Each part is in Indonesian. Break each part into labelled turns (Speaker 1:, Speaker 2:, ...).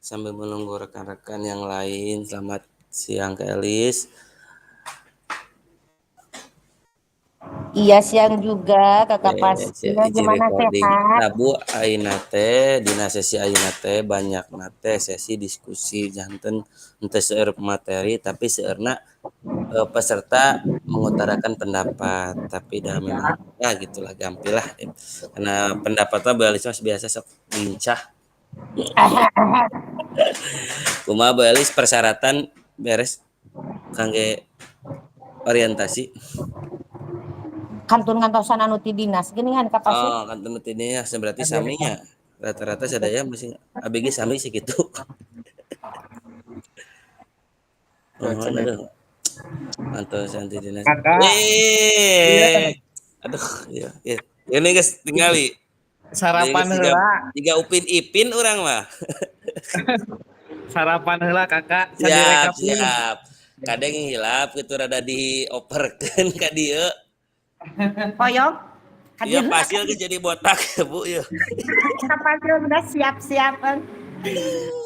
Speaker 1: sambil menunggu rekan-rekan yang lain. Selamat siang Kak Elis.
Speaker 2: Iya siang juga Kakak Pasir.
Speaker 1: Izin
Speaker 2: Gimana
Speaker 1: recording.
Speaker 2: sehat?
Speaker 1: Nah Bu, ayeuna teh dina sesi ayeuna teh banyak teh sesi diskusi janten henteu seueur materi tapi seueurna peserta mengutarakan pendapat. Tapi dah memang ya gitulah gampil lah. Karena pendapatnya Bealis mas biasa sok lincah. Kumaha Bealis persyaratan beres kangge orientasi.
Speaker 2: Kantun ngantosan anu ti dinas gini kan Kak Pasir.
Speaker 1: Oh, kan tempat ini ya berarti saminya. Rata-rata sadaya masih ABG sami sih gitu. Oh, aduh. Mantap santi dinas.
Speaker 3: Iya,
Speaker 1: Aduh, ya, ya. Ini guys, tinggali. Jadi
Speaker 3: sarapan
Speaker 1: tiga,
Speaker 3: heula.
Speaker 1: tiga upin ipin orang mah.
Speaker 3: Sarapan heula Kakak,
Speaker 1: Siap,
Speaker 3: sadirekapi.
Speaker 1: siap. Kadang hilap gitu rada dioperkeun ka dieu.
Speaker 2: Koyok.
Speaker 1: Iya pasil ke jadi botak ya Bu ya.
Speaker 2: Kak Pasir udah siap-siap kan.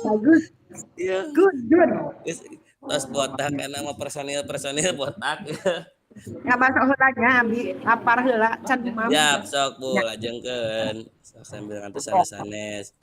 Speaker 2: Bagus.
Speaker 1: Iya.
Speaker 2: Good.
Speaker 1: Geus tos botak karena mah personil botak.
Speaker 2: Nggak masuk hulanya abi lapar heula can mam.
Speaker 1: Siap sok Bu, lajengkeun. Sok sambil ngantos sanes-sanes.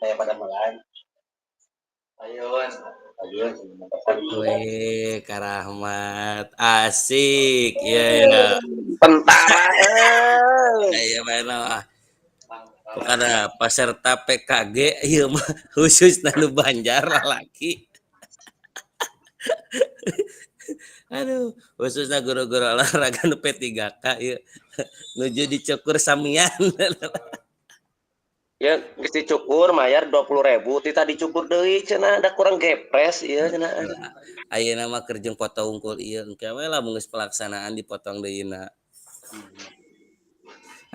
Speaker 4: Saya pada malam. Ayun.
Speaker 1: Wih, Kak Rahmat. Asik. Iya, ya.
Speaker 4: Tentara.
Speaker 1: Iya, mana pokoknya peserta PKG iya mah khusus nanu Banjar lalaki. Aduh, khususnya guru-guru olahraga nu P3K ieu. Nuju dicukur samian.
Speaker 4: Ya geus dicukur mayar 20.000 ti tadi dicukur deui cenah ada kurang gepres ieu cenah.
Speaker 1: Ayeuna mah keur jeung foto unggul ieu engke we lah geus pelaksanaan dipotong deuyna.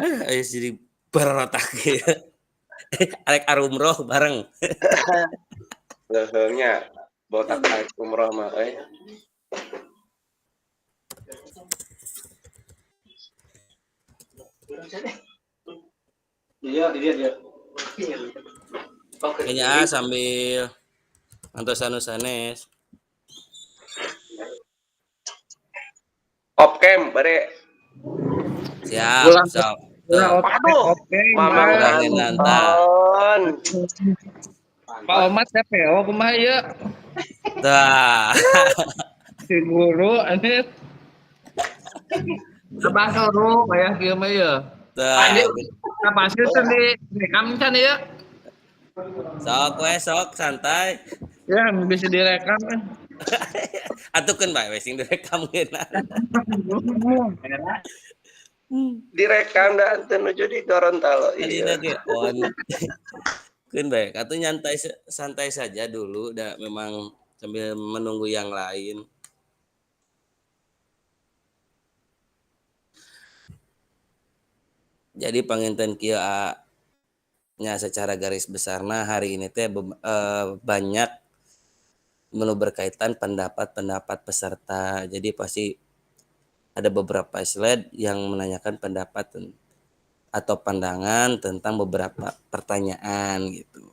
Speaker 1: Aya jadi barotak ieu. Arek arumroh bareng.
Speaker 4: Leheungnya botak haji umroh mah euy. Dia. Oke.
Speaker 1: Kayaknya sambil ngantos anu sanes.
Speaker 4: Opkem bare.
Speaker 1: Siap, sok. Tuh,
Speaker 4: Aduh, Mamang
Speaker 1: kurangin nantah.
Speaker 4: nonton.
Speaker 3: Pak Omat TPO kumaha ieu?
Speaker 1: Tah.
Speaker 3: Si guru anu Abang suruh kayak kieu mah ieu.
Speaker 1: Tah.
Speaker 3: Kapasir teh direkam can ieu?
Speaker 1: Sok we sok santai.
Speaker 3: Ya bisa direkam kan.
Speaker 1: Atukeun bae we sing direkam geuna.
Speaker 4: Direkam da teu nuju di Gorontalo.
Speaker 1: Adina
Speaker 4: Iya.
Speaker 1: ge on. Keun bae, atuh nyantai santai saja dulu da memang sambil menunggu yang lain. Jadi panginten kieu nya secara garis besarna hari ini teh banyak menu berkaitan pendapat-pendapat peserta. Jadi pasti ada beberapa slide yang menanyakan pendapat atau pandangan tentang beberapa pertanyaan gitu.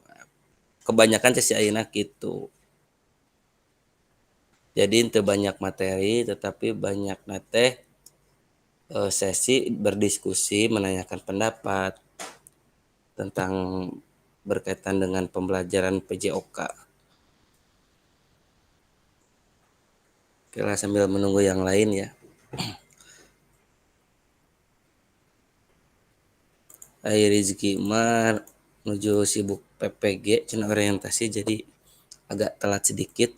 Speaker 1: Kebanyakan sesi ayeuna gitu. Jadi teu banyak materi tetapi banyak teh sesi berdiskusi menanyakan pendapat tentang berkaitan dengan pembelajaran PJOK. Oke lah sambil menunggu yang lain ya. Ai Rizky mah menuju sibuk PPG cenah orientasi jadi agak telat sedikit.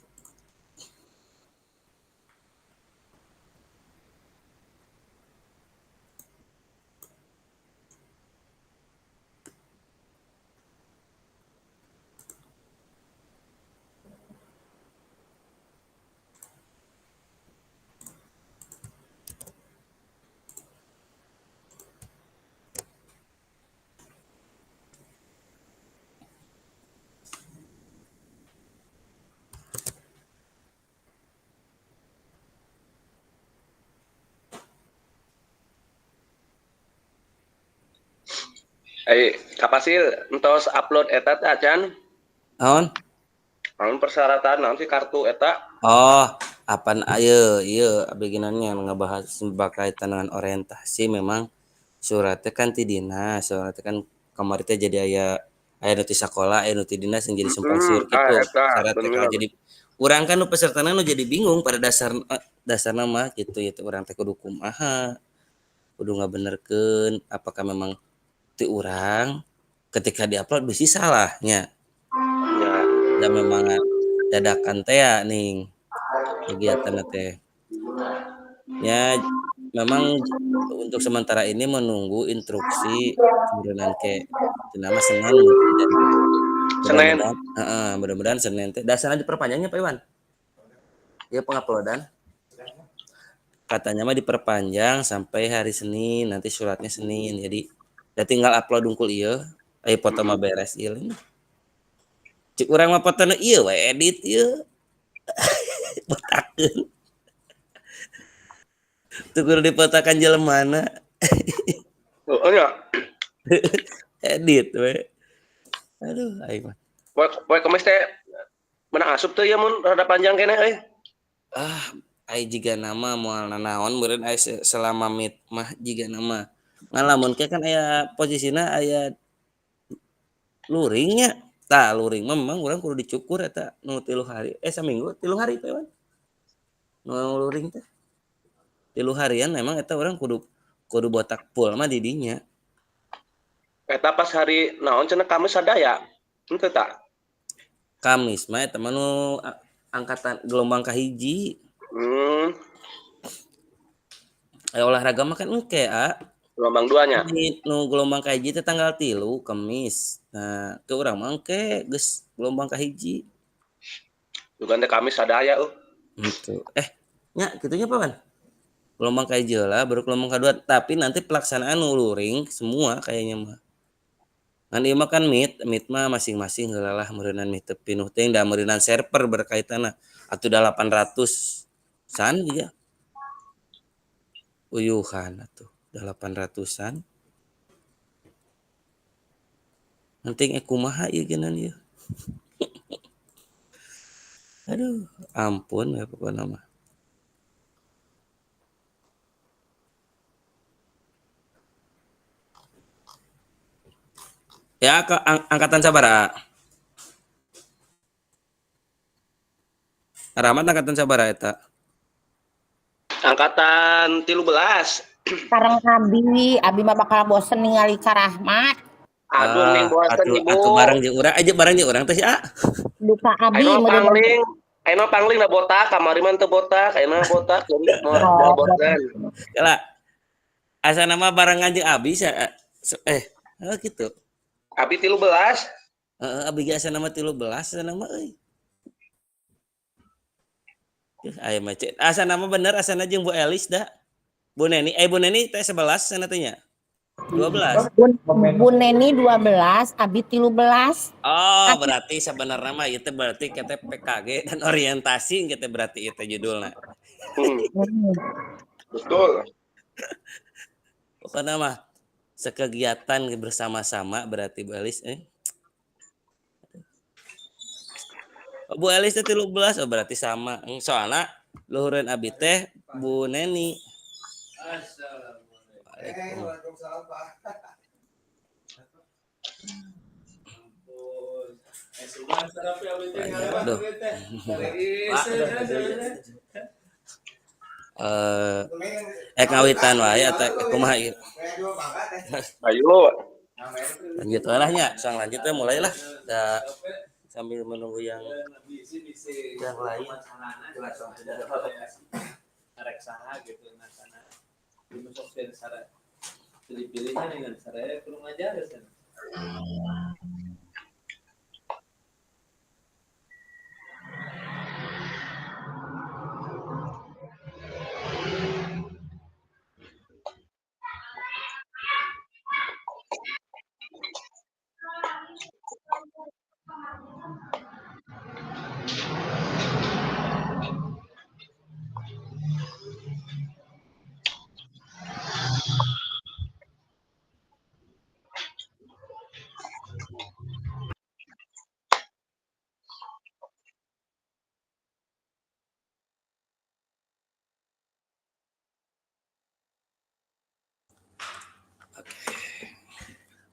Speaker 4: Kapasil entos upload eta teh acan.
Speaker 1: Naon?
Speaker 4: Naon persyaratan naon sih kartu eta?
Speaker 1: Oh, apaan ieu beginannya ngebahas berkaitan dengan orientasi memang suratnya kan ti dinas, suratnya kan kamari teh jadi aya nu ti sakola, aya nu ti dinas yang jadi simpang siur kitu.
Speaker 4: Eta
Speaker 1: Syaratnya
Speaker 4: bener.
Speaker 1: kalau jadi urang kan nu pesertana nu jadi bingung pada dasarna mah gitu ya urang teh kudu kumaha. Kudu ngabenerkeun apakah memang ti urang ketika diupload bisi salahnya.
Speaker 4: Ya.
Speaker 1: Dan memang dadakan teh ya ning kegiatan teh. Ya memang untuk sementara ini menunggu instruksi kemudian ke nama Senin mungkin dan
Speaker 4: Senin.
Speaker 1: mudah-mudahan Senin teh dasarnya diperpanjangnya Pak Iwan. Ya penguploadan. Katanya mah diperpanjang sampai hari Senin, nanti suratnya Senin. Jadi udah tinggal upload unggul ieu, aya foto mah beres ieu. Cik urang mah fotona ieu we edit ieu. Botakeun. Teu kudu dipotokan jelemana.
Speaker 4: Oh ya.
Speaker 1: Edit we. Aduh, aing mah.
Speaker 4: Poe kemis teh menang asup teh ya mun rada panjang keneh euy.
Speaker 1: Ai jiga nama moal nanaon meureun ai selama meet mah jiga nama. Ngalamun ke kan aya posisina aya luring nya. Tah luring mah memang urang kudu dicukur eta nu 3 hari. Saminggu 3 hari Pak Iwan. Nu luring teh. 3 harian memang eta urang kudu botak full mah di dinya.
Speaker 4: Eta pas hari naon cenah Kamis sadaya. Henteu tah?
Speaker 1: Kamis mah eta mah nu angkatan gelombang kahiji. Olahraga mah kan engke
Speaker 4: Gelombang 2 nya.
Speaker 1: Nu gelombang kahiji teh tanggal 3 Kamis. Nah, ke urang mah engke geus gelombang kahiji.
Speaker 4: Juga teh kami sadaya
Speaker 1: Gitu. Nya kitunya papan? Gelombang kahiji heula baru gelombang kedua, tapi nanti pelaksanaan nu luring semua kayaknya mah. Ngan ieu mah kan meet mah masing-masing heula lah meureunnan meet teu pinuh teh da meureunnan server berkaitanna. Atuh da 800-an juga. Uyuhan atuh, da 800-an. Penting kumaha ieu genan ieu. Aduh, ampun ya pokona mah. Ya angkatan sabaraha? Rahmat angkatan sabaraha eta?
Speaker 4: angkatan 13.
Speaker 2: Sekarang Abi mah bakal bosen ningali Kak Rahmat.
Speaker 4: Aduh ning bosen
Speaker 1: atuh
Speaker 4: Ibu.
Speaker 1: bareng jeung urang, bareng jeung urang teh si A.
Speaker 2: Duka Abi
Speaker 4: Ayeuna pangling da botak, kamari mah teu botak, ayeuna botak jadi moal bosen.
Speaker 1: Kala asana mah barengan jeung Abi gitu.
Speaker 4: Abi 13.
Speaker 1: Heeh, Abi ge asana mah 13 asana mah euy. Aya mah asana mah bener asana jeung Bu Elis da. Bu Neni teh 11 sana teh nya. 12.
Speaker 2: Bu Neni 12, Abi 13.
Speaker 1: Oh, berarti sebenarnya mah itu berarti kita PKG dan orientasi kita berarti itu judulnya.
Speaker 4: Betul.
Speaker 1: Pokoknya mah sekegiatan bersama-sama berarti Bu Elis Bu Elis teh 13 berarti sama. Soalnya luhureun Abi teh Bu Neni.
Speaker 5: Waalaikumsalam Pak.
Speaker 1: Ngawitan wae eta kumaha ieu?
Speaker 4: Ayo.
Speaker 1: Lanjut lah nya, sang lanjut teh mulailah. Da sambil menunggu yang lain.
Speaker 5: Arek saha gitu nasana. Dimasuk ke sare. Pilih-pilihnya dengan sare kudu ngajar kan.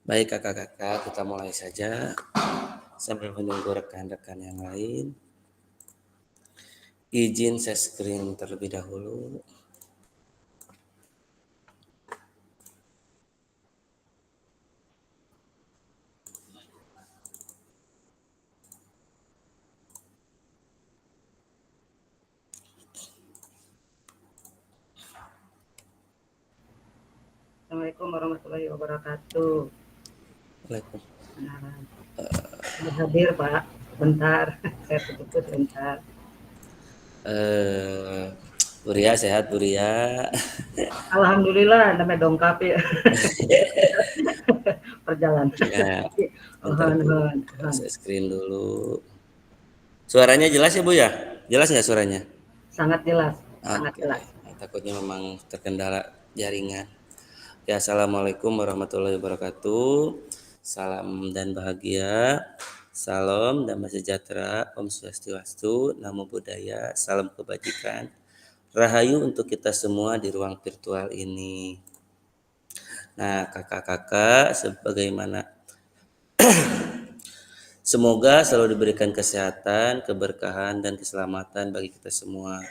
Speaker 1: Baik kakak-kakak, kita mulai saja sambil menunggu rekan-rekan yang lain. Izin share screen terlebih dahulu.
Speaker 2: Assalamualaikum warahmatullahi wabarakatuh.
Speaker 1: Waalaikumsalam.
Speaker 2: Hadir Pak, bentar, saya tutup sebentar.
Speaker 1: Buria sehat Buria.
Speaker 2: Alhamdulillah, namanya dongkap ya. Perjalanan.
Speaker 1: Ya, saya screen dulu. Suaranya jelas ya Bu ya? Jelas nggak suaranya?
Speaker 2: Sangat jelas, sangat jelas.
Speaker 1: Takutnya memang terkendala jaringan. Ya, assalamualaikum warahmatullahi wabarakatuh. Salam dan bahagia. Salam damai sejahtera. Om Swastiastu. Namo Buddhaya. Salam kebajikan. Rahayu untuk kita semua di ruang virtual ini. Nah, kakak-kakak, sebagaimana semoga selalu diberikan kesehatan, keberkahan, dan keselamatan bagi kita semua.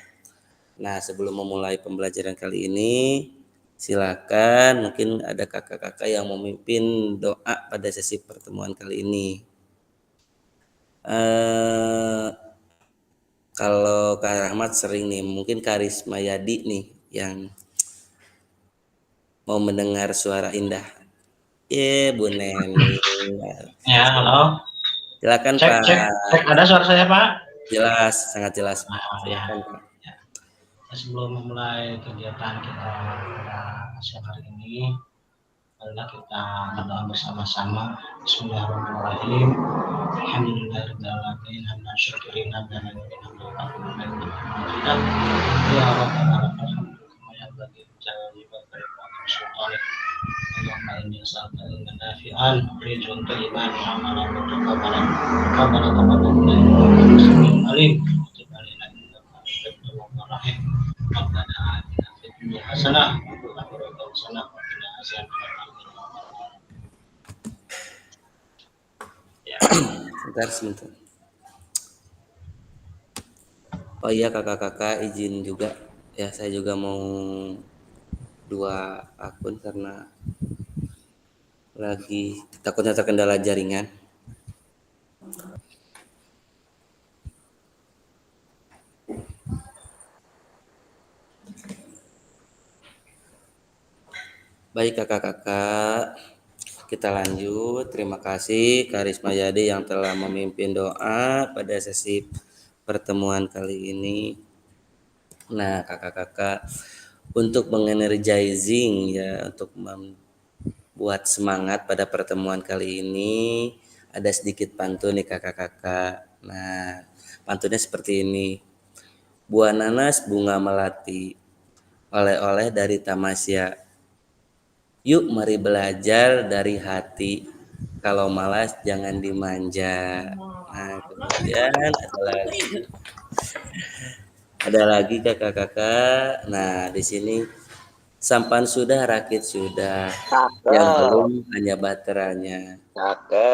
Speaker 1: Nah, sebelum memulai pembelajaran kali ini, silakan mungkin ada kakak-kakak yang memimpin doa pada sesi pertemuan kali ini. Kalau Kak Rahmat sering nih, mungkin Karisma Yadi nih yang mau mendengar suara indah. Bu Neni.
Speaker 6: Ya, halo.
Speaker 1: Silakan
Speaker 6: Cek,
Speaker 1: Pak.
Speaker 6: cek. Ada suara saya, Pak?
Speaker 1: Jelas, sangat jelas.
Speaker 6: Ya.
Speaker 1: Silakan Pak.
Speaker 6: Ya. Sebelum memulai kegiatan kita pada siang hari ini, marilah kita berdoa bersama-sama. Bismillahirrahmanirrahim. Alhamdulillahirrahmanirrahim. Hamdan syukurin hamdan ya Rabbal alamin. Kama yanbaghi li jalali wajhika sultanik. Allahumma inni as'aluka ilman nafi'an rizqan thayyiban wa amalan mutaqabbalan. Rabbana taqabbal minna innaka antas samiul alim. Wa tub alaina innaka antat tawwabur rahim. Rabbana atina fid dunya hasanah wa fil akhirati hasanah wa qina adzabannar. Ya.
Speaker 1: Sebentar. Oh iya kakak-kakak izin juga ya, saya juga mau 2 akun karena lagi takutnya terkendala jaringan. Baik kakak-kakak, kita lanjut. Terima kasih Karisma Yadi yang telah memimpin doa pada sesi pertemuan kali ini. Nah kakak-kakak, untuk mengenergizing ya, untuk membuat semangat pada pertemuan kali ini, ada sedikit pantun nih kakak-kakak. Nah pantunnya seperti ini. Buah nanas bunga melati, oleh-oleh dari tamasya. Yuk mari belajar dari hati, kalau malas jangan dimanja. Nah kemudian ada lagi kakak-kakak. Nah di sini sampan sudah rakit sudah, yang belum hanya baterainya.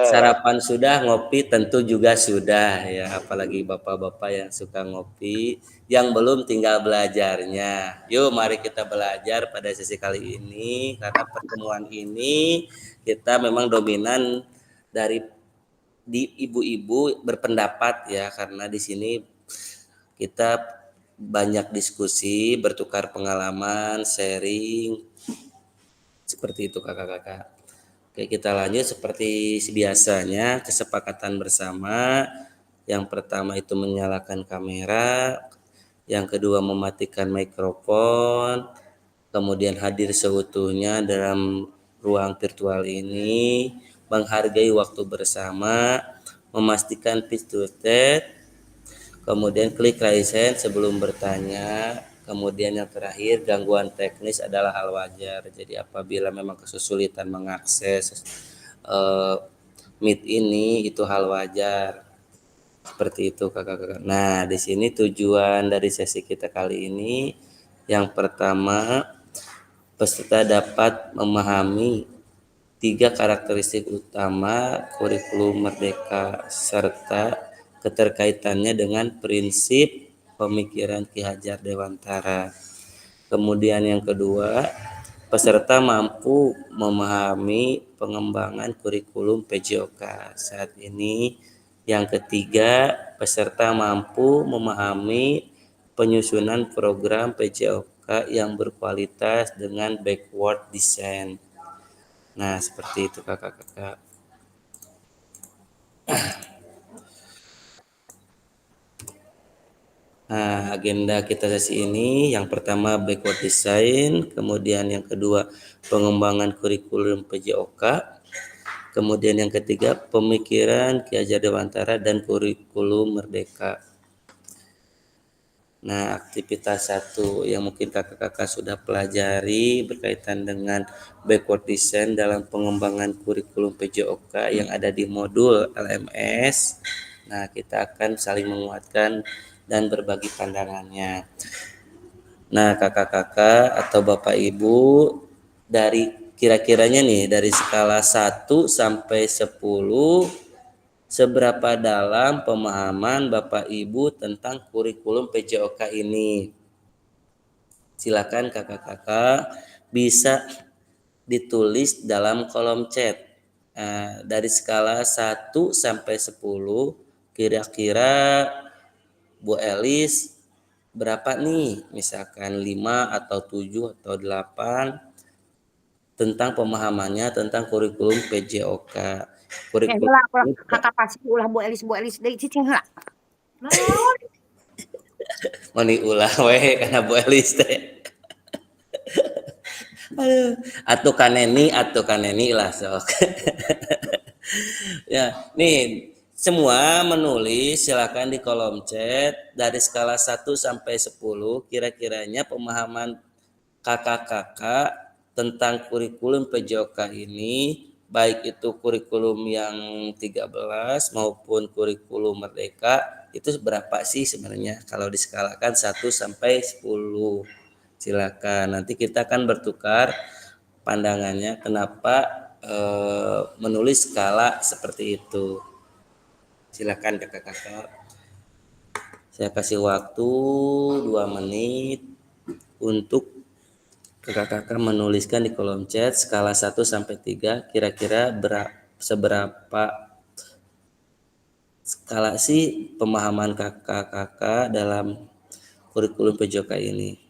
Speaker 1: Sarapan sudah, ngopi tentu juga sudah ya, apalagi bapak-bapak yang suka ngopi. Yang belum tinggal belajarnya. Yuk mari kita belajar pada sesi kali ini, karena pertemuan ini kita memang dominan dari di ibu-ibu berpendapat ya, karena di sini kita banyak diskusi, bertukar pengalaman, sharing, seperti itu kakak-kakak. Oke, kita lanjut seperti biasanya, kesepakatan bersama. Yang pertama itu menyalakan kamera, yang kedua mematikan mikrofon, kemudian hadir seutuhnya dalam ruang virtual ini, menghargai waktu bersama, memastikan pitch to text, kemudian klik raise hand sebelum bertanya. Kemudian yang terakhir, gangguan teknis adalah hal wajar. Jadi apabila memang kesulitan mengakses Meet ini, itu hal wajar. Seperti itu kakak-kakak. Nah, di sini tujuan dari sesi kita kali ini, yang pertama, peserta dapat memahami 3 karakteristik utama kurikulum Merdeka serta keterkaitannya dengan prinsip pemikiran Ki Hajar Dewantara. Kemudian yang kedua, peserta mampu memahami pengembangan kurikulum PJOK saat ini. Yang ketiga, peserta mampu memahami penyusunan program PJOK yang berkualitas dengan backward design. Nah, seperti itu kakak-kakak. Nah, agenda kita sesi ini, yang pertama backward design, kemudian yang kedua pengembangan kurikulum PJOK, kemudian yang ketiga pemikiran Ki Hajar Dewantara dan kurikulum Merdeka. Nah, aktivitas 1 yang mungkin kakak-kakak sudah pelajari berkaitan dengan backward design dalam pengembangan kurikulum PJOK yang ada di modul LMS. Nah, kita akan saling menguatkan dan berbagi pandangannya. Nah, kakak-kakak atau bapak ibu, dari kira-kiranya nih, dari skala 1 sampai 10, seberapa dalam pemahaman bapak ibu tentang kurikulum PJOK ini? Silakan kakak-kakak bisa ditulis dalam kolom chat. Dari skala 1 sampai 10, kira-kira Bu Elis berapa nih? Misalkan 5 atau 7 atau 8 tentang pemahamannya tentang kurikulum PJOK.
Speaker 2: Ya
Speaker 1: Kurikulum
Speaker 2: heula ulah
Speaker 1: ini
Speaker 2: kakak pasti ulah Bu Elis deui cicing heula.
Speaker 1: mau diulah we karena Bu Elis teh. Aduh, atuh kaneni lah sok. Ya, nih semua menulis silakan di kolom chat dari skala 1 sampai 10 kira-kiranya pemahaman kakak-kakak tentang kurikulum PJOK ini baik itu kurikulum yang 13 maupun kurikulum Merdeka itu berapa sih sebenarnya kalau diskalakan 1 sampai 10. Silakan nanti kita akan bertukar pandangannya kenapa menulis skala seperti itu. Silakan kakak-kakak. Saya kasih waktu 2 menit untuk kakak-kakak menuliskan di kolom chat skala 1 sampai 3 kira-kira seberapa skala sih pemahaman kakak-kakak dalam kurikulum PJOK ini.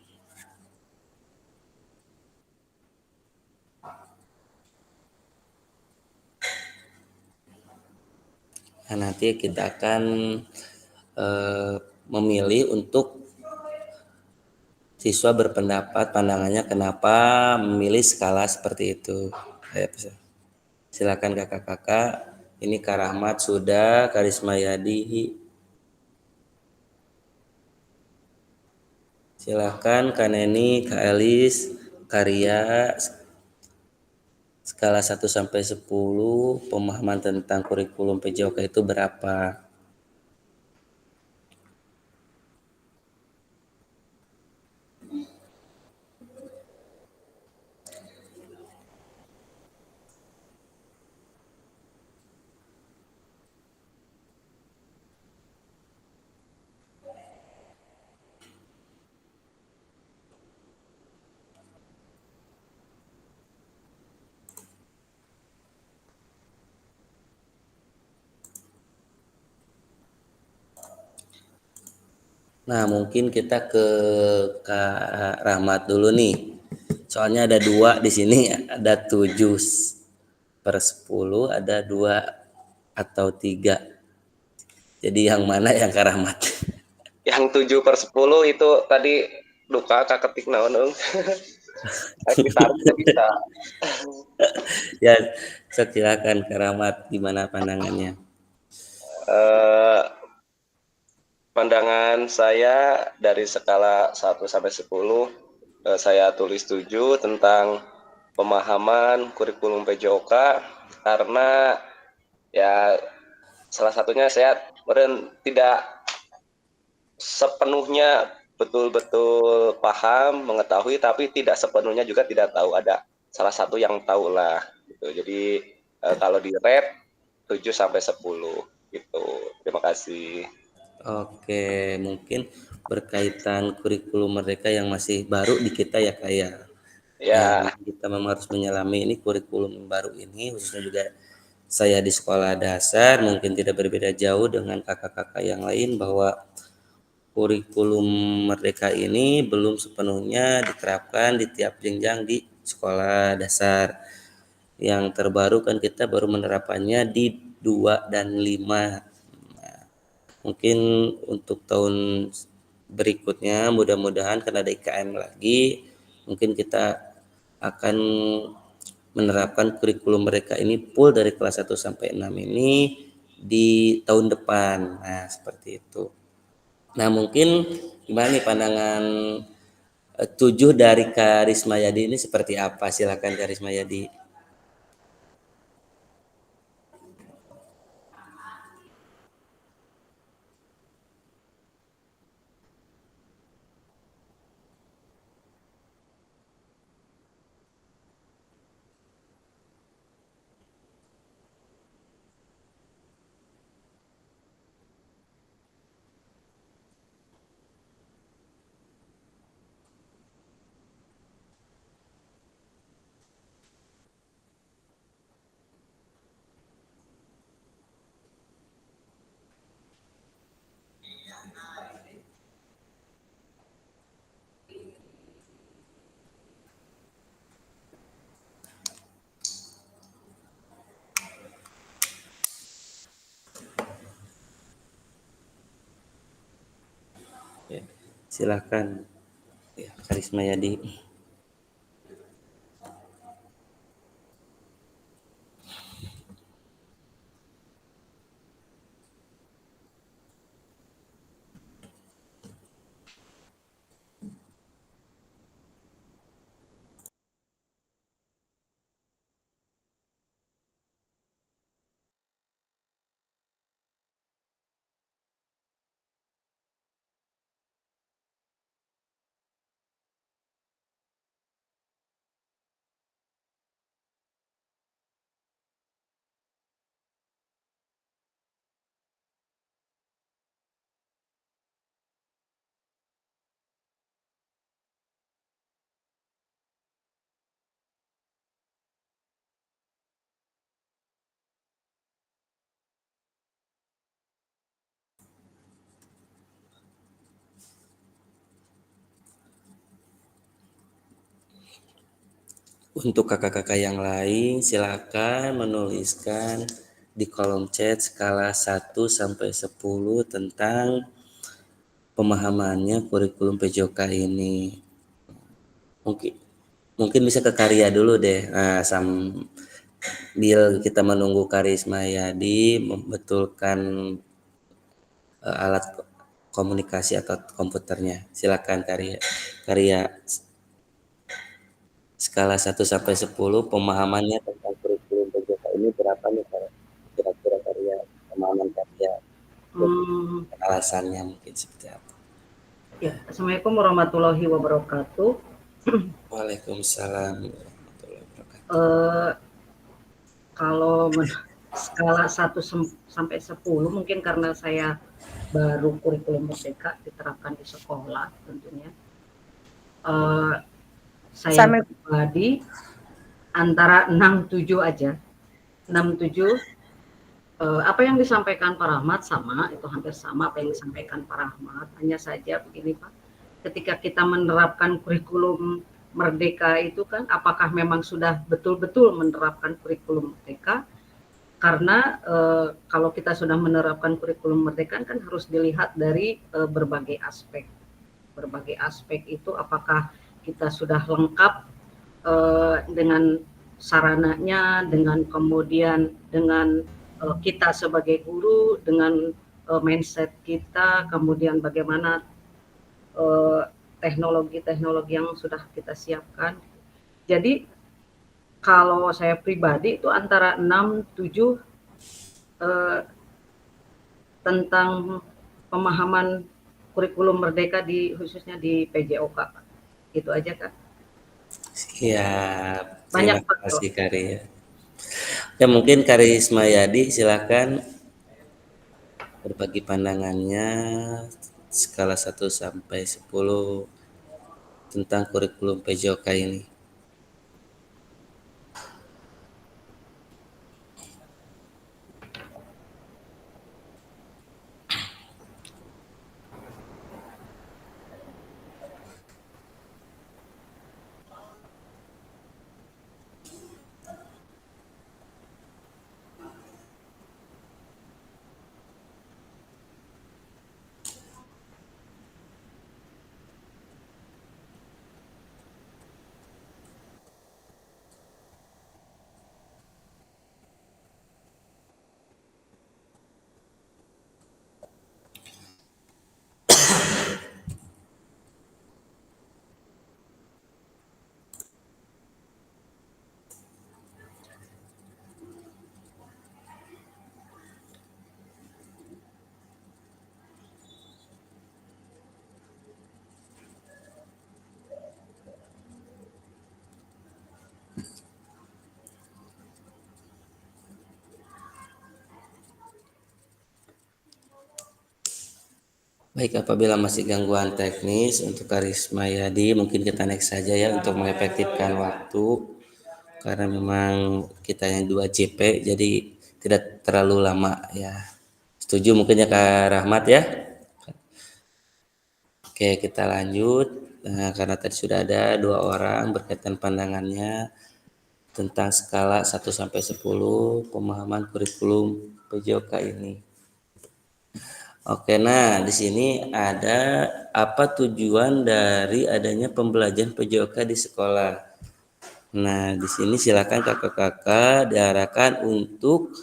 Speaker 1: Nah, nanti kita akan memilih untuk siswa berpendapat pandangannya kenapa memilih skala seperti itu. Silakan kakak-kakak. Ini Kak Rahmat sudah, Karisma Yadi. Silakan Kak Neni, Kak Elis, Karya. Skala 1 sampai 10 pemahaman tentang kurikulum PJOK itu berapa? Nah, mungkin kita ke Kak Rahmat dulu nih. Soalnya ada 2 di sini, ada 7/10, ada 2 atau 3. Jadi yang mana yang Kak Rahmat?
Speaker 4: Yang 7/10 itu tadi duka Kak ketik naon dong. Kita bisa.
Speaker 1: Ya, silakan Kak Rahmat, gimana pandangannya?
Speaker 4: Eh, Pandangan saya dari skala 1 sampai 10, saya tulis 7 tentang pemahaman kurikulum PJOK karena ya salah satunya saya tidak sepenuhnya betul-betul paham, mengetahui, tapi tidak sepenuhnya juga tidak tahu. Ada salah satu yang tahu lah gitu. Jadi kalau di rate 7 sampai 10 gitu. Terima kasih.
Speaker 1: Oke, mungkin berkaitan kurikulum Merdeka yang masih baru di kita ya Kak ya. Yang
Speaker 4: Ya,
Speaker 1: kita memang harus menyelami ini kurikulum baru ini, khususnya juga saya di sekolah dasar mungkin tidak berbeda jauh dengan kakak-kakak yang lain bahwa kurikulum Merdeka ini belum sepenuhnya diterapkan di tiap jenjang di sekolah dasar. Yang terbaru kan kita baru menerapkannya di 2 dan 5. Mungkin untuk tahun berikutnya mudah-mudahan karena ada IKM lagi mungkin kita akan menerapkan kurikulum mereka ini full dari kelas 1 sampai 6 ini di tahun depan. Nah, seperti itu. Nah, mungkin gimana nih pandangan 7 dari Karisma Yadi ini seperti apa? Silakan Karisma Yadi. Silakan ya, Karisma Yadi. Untuk kakak-kakak yang lain silakan menuliskan di kolom chat skala 1 sampai 10 tentang pemahamannya kurikulum PJOK ini. Mungkin mungkin bisa ke Karya dulu deh. Nah, sambil kita menunggu Karisma Yadi membetulkan alat komunikasi atau komputernya. Silakan Karya. Karya skala 1 sampai 10 pemahamannya tentang kurikulum PJOK ini berapa nih kira-kira Karya pemahaman Karya? Alasannya mungkin seperti apa?
Speaker 7: Ya, Assalamualaikum warahmatullahi wabarakatuh.
Speaker 1: Waalaikumsalam warahmatullahi wabarakatuh.
Speaker 7: Kalau skala 1 sampai 10 mungkin karena saya baru kurikulum merdeka diterapkan di sekolah tentunya. Saya pribadi antara 6-7 aja. 6-7 apa yang disampaikan Pak Rahmat sama, itu hampir sama apa yang disampaikan Pak Rahmat. Hanya saja begini Pak, ketika kita menerapkan kurikulum merdeka itu kan apakah memang sudah betul-betul menerapkan kurikulum merdeka? Karena kalau kita sudah menerapkan kurikulum merdeka kan harus dilihat dari berbagai aspek. Berbagai aspek itu apakah kita sudah lengkap dengan sarananya, dengan kemudian dengan kita sebagai guru, dengan mindset kita, kemudian bagaimana teknologi-teknologi yang sudah kita siapkan. Jadi kalau saya pribadi itu antara 6-7 tentang pemahaman kurikulum merdeka khususnya di PJOK. Itu aja Kak.
Speaker 1: Siap.
Speaker 7: Banyak
Speaker 1: Terima kasih Karya. Ya mungkin Karisma Yadi silakan berbagi pandangannya skala 1 sampai 10 tentang kurikulum PJOK ini. Baik, apabila masih gangguan teknis untuk Karisma Yadi, mungkin kita next saja ya untuk mengefektifkan waktu. Karena memang kita yang 2 JP, jadi tidak terlalu lama ya. Setuju mungkin ya Kak Rahmat ya? Oke, kita lanjut. Nah, karena tadi sudah ada 2 orang berkaitan pandangannya tentang skala 1 sampai 10 pemahaman kurikulum PJOK ini. Oke, nah di sini ada apa tujuan dari adanya pembelajaran PJOK di sekolah. Nah, di sini silakan kakak-kakak diarahkan untuk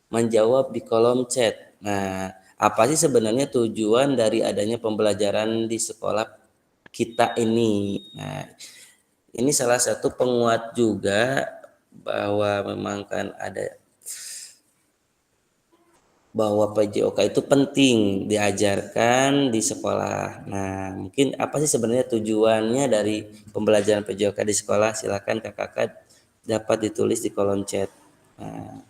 Speaker 1: menjawab di kolom chat. Nah, apa sih sebenarnya tujuan dari adanya pembelajaran di sekolah kita ini? Nah, ini salah satu penguat juga bahwa memang kan ada bahwa PJOK itu penting diajarkan di sekolah. Nah, mungkin apa sih sebenarnya tujuannya dari pembelajaran PJOK di sekolah? Silakan kakak-kakak dapat ditulis di kolom chat. Nah,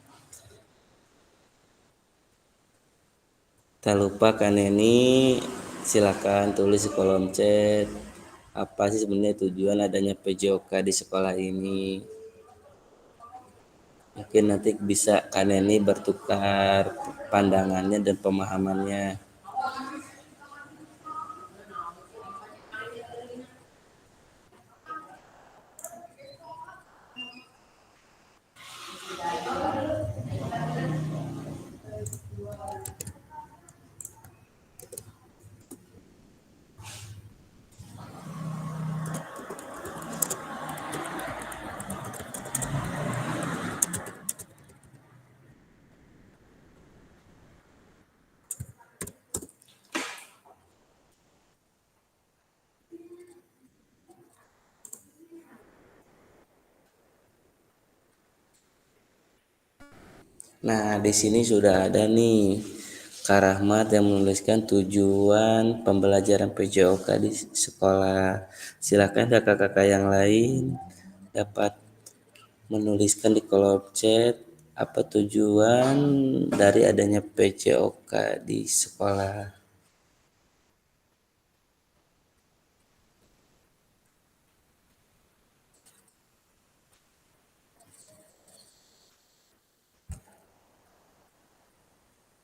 Speaker 1: tak lupa kan ini silakan tulis di kolom chat. Apa sih sebenarnya tujuan adanya PJOK di sekolah ini? Mungkin nanti bisa kan ini bertukar pandangannya dan pemahamannya. Nah, di sini sudah ada nih Kak Rahmat yang menuliskan tujuan pembelajaran PJOK di sekolah. Silakan kakak-kakak yang lain dapat menuliskan di kolom chat apa tujuan dari adanya PJOK di sekolah.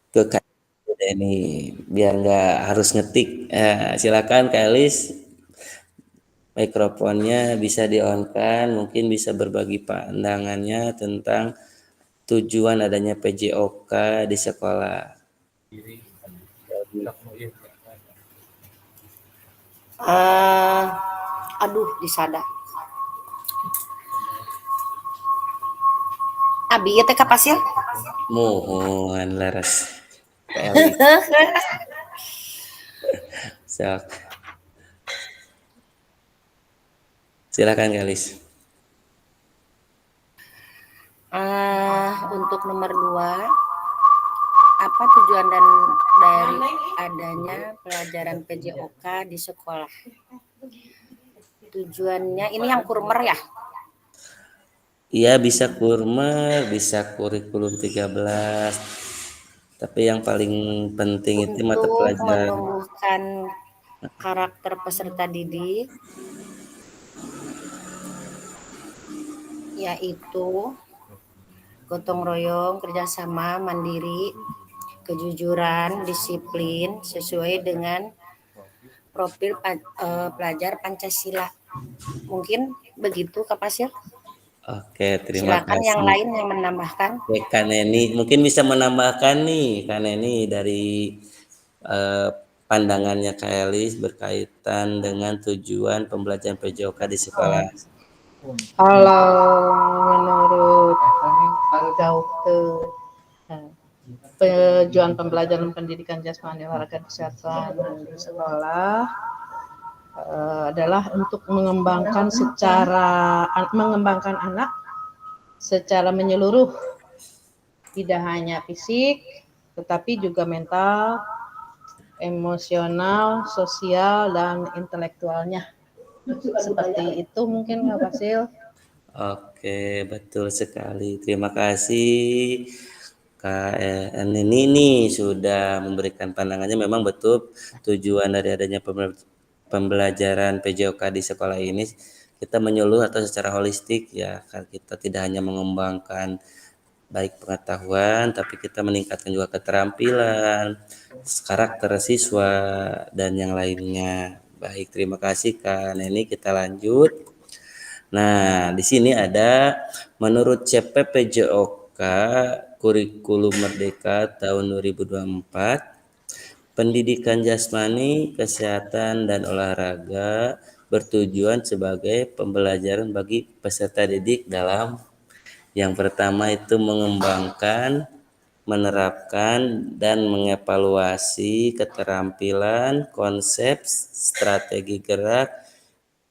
Speaker 1: Ke Kak ini biar nggak harus ngetik. Silakan Kak Elis, mikrofonnya bisa di-on-kan, mungkin bisa berbagi pandangannya tentang tujuan adanya PJOK di sekolah.
Speaker 8: Aduh, disada. Abi ya teh kapasil?
Speaker 1: Mohon laras. Kak Elis. Sok. Silakan Kak Elis.
Speaker 8: Untuk nomor 2, apa tujuan dan dari adanya pelajaran PJOK di sekolah? Tujuannya ini yang kurmer ya?
Speaker 1: Iya bisa kurmer, bisa kurikulum 13. Tapi yang paling penting itu mata
Speaker 8: Untuk
Speaker 1: pelajaran
Speaker 8: menumbuhkan karakter peserta didik, yaitu gotong royong, kerjasama, mandiri, kejujuran, disiplin sesuai dengan profil pelajar Pancasila. Mungkin begitu Kak Pasir.
Speaker 1: Oke, terima
Speaker 8: Silakan
Speaker 1: kasih.
Speaker 8: yang lain yang menambahkan.
Speaker 1: Oke, Kak Neni, mungkin bisa menambahkan nih, Kak Neni dari eh, pandangannya Kak Elis berkaitan dengan tujuan pembelajaran PJOK di sekolah.
Speaker 2: Kalau menurut Gauke, tujuan pembelajaran pendidikan jasmani olahraga kesehatan di sekolah adalah untuk mengembangkan anak secara menyeluruh, tidak hanya fisik tetapi juga mental, emosional, sosial dan intelektualnya. Seperti itu mungkin Kak Basil.
Speaker 1: Oke, betul sekali. Terima kasih Kak Neni nih sudah memberikan pandangannya. Memang betul tujuan dari adanya pembelajaran PJOK di sekolah ini kita menyeluruh atau secara holistik ya. Kita tidak hanya mengembangkan baik pengetahuan, tapi kita meningkatkan juga keterampilan, karakter siswa, dan yang lainnya. Baik, terima kasih Kak Neni. Kita lanjut. Nah, di sini ada menurut CPPJOK Kurikulum Merdeka tahun 2024, Pendidikan jasmani, kesehatan, dan olahraga bertujuan sebagai pembelajaran bagi peserta didik dalam yang pertama itu mengembangkan, menerapkan, dan mengevaluasi keterampilan, konsep, strategi gerak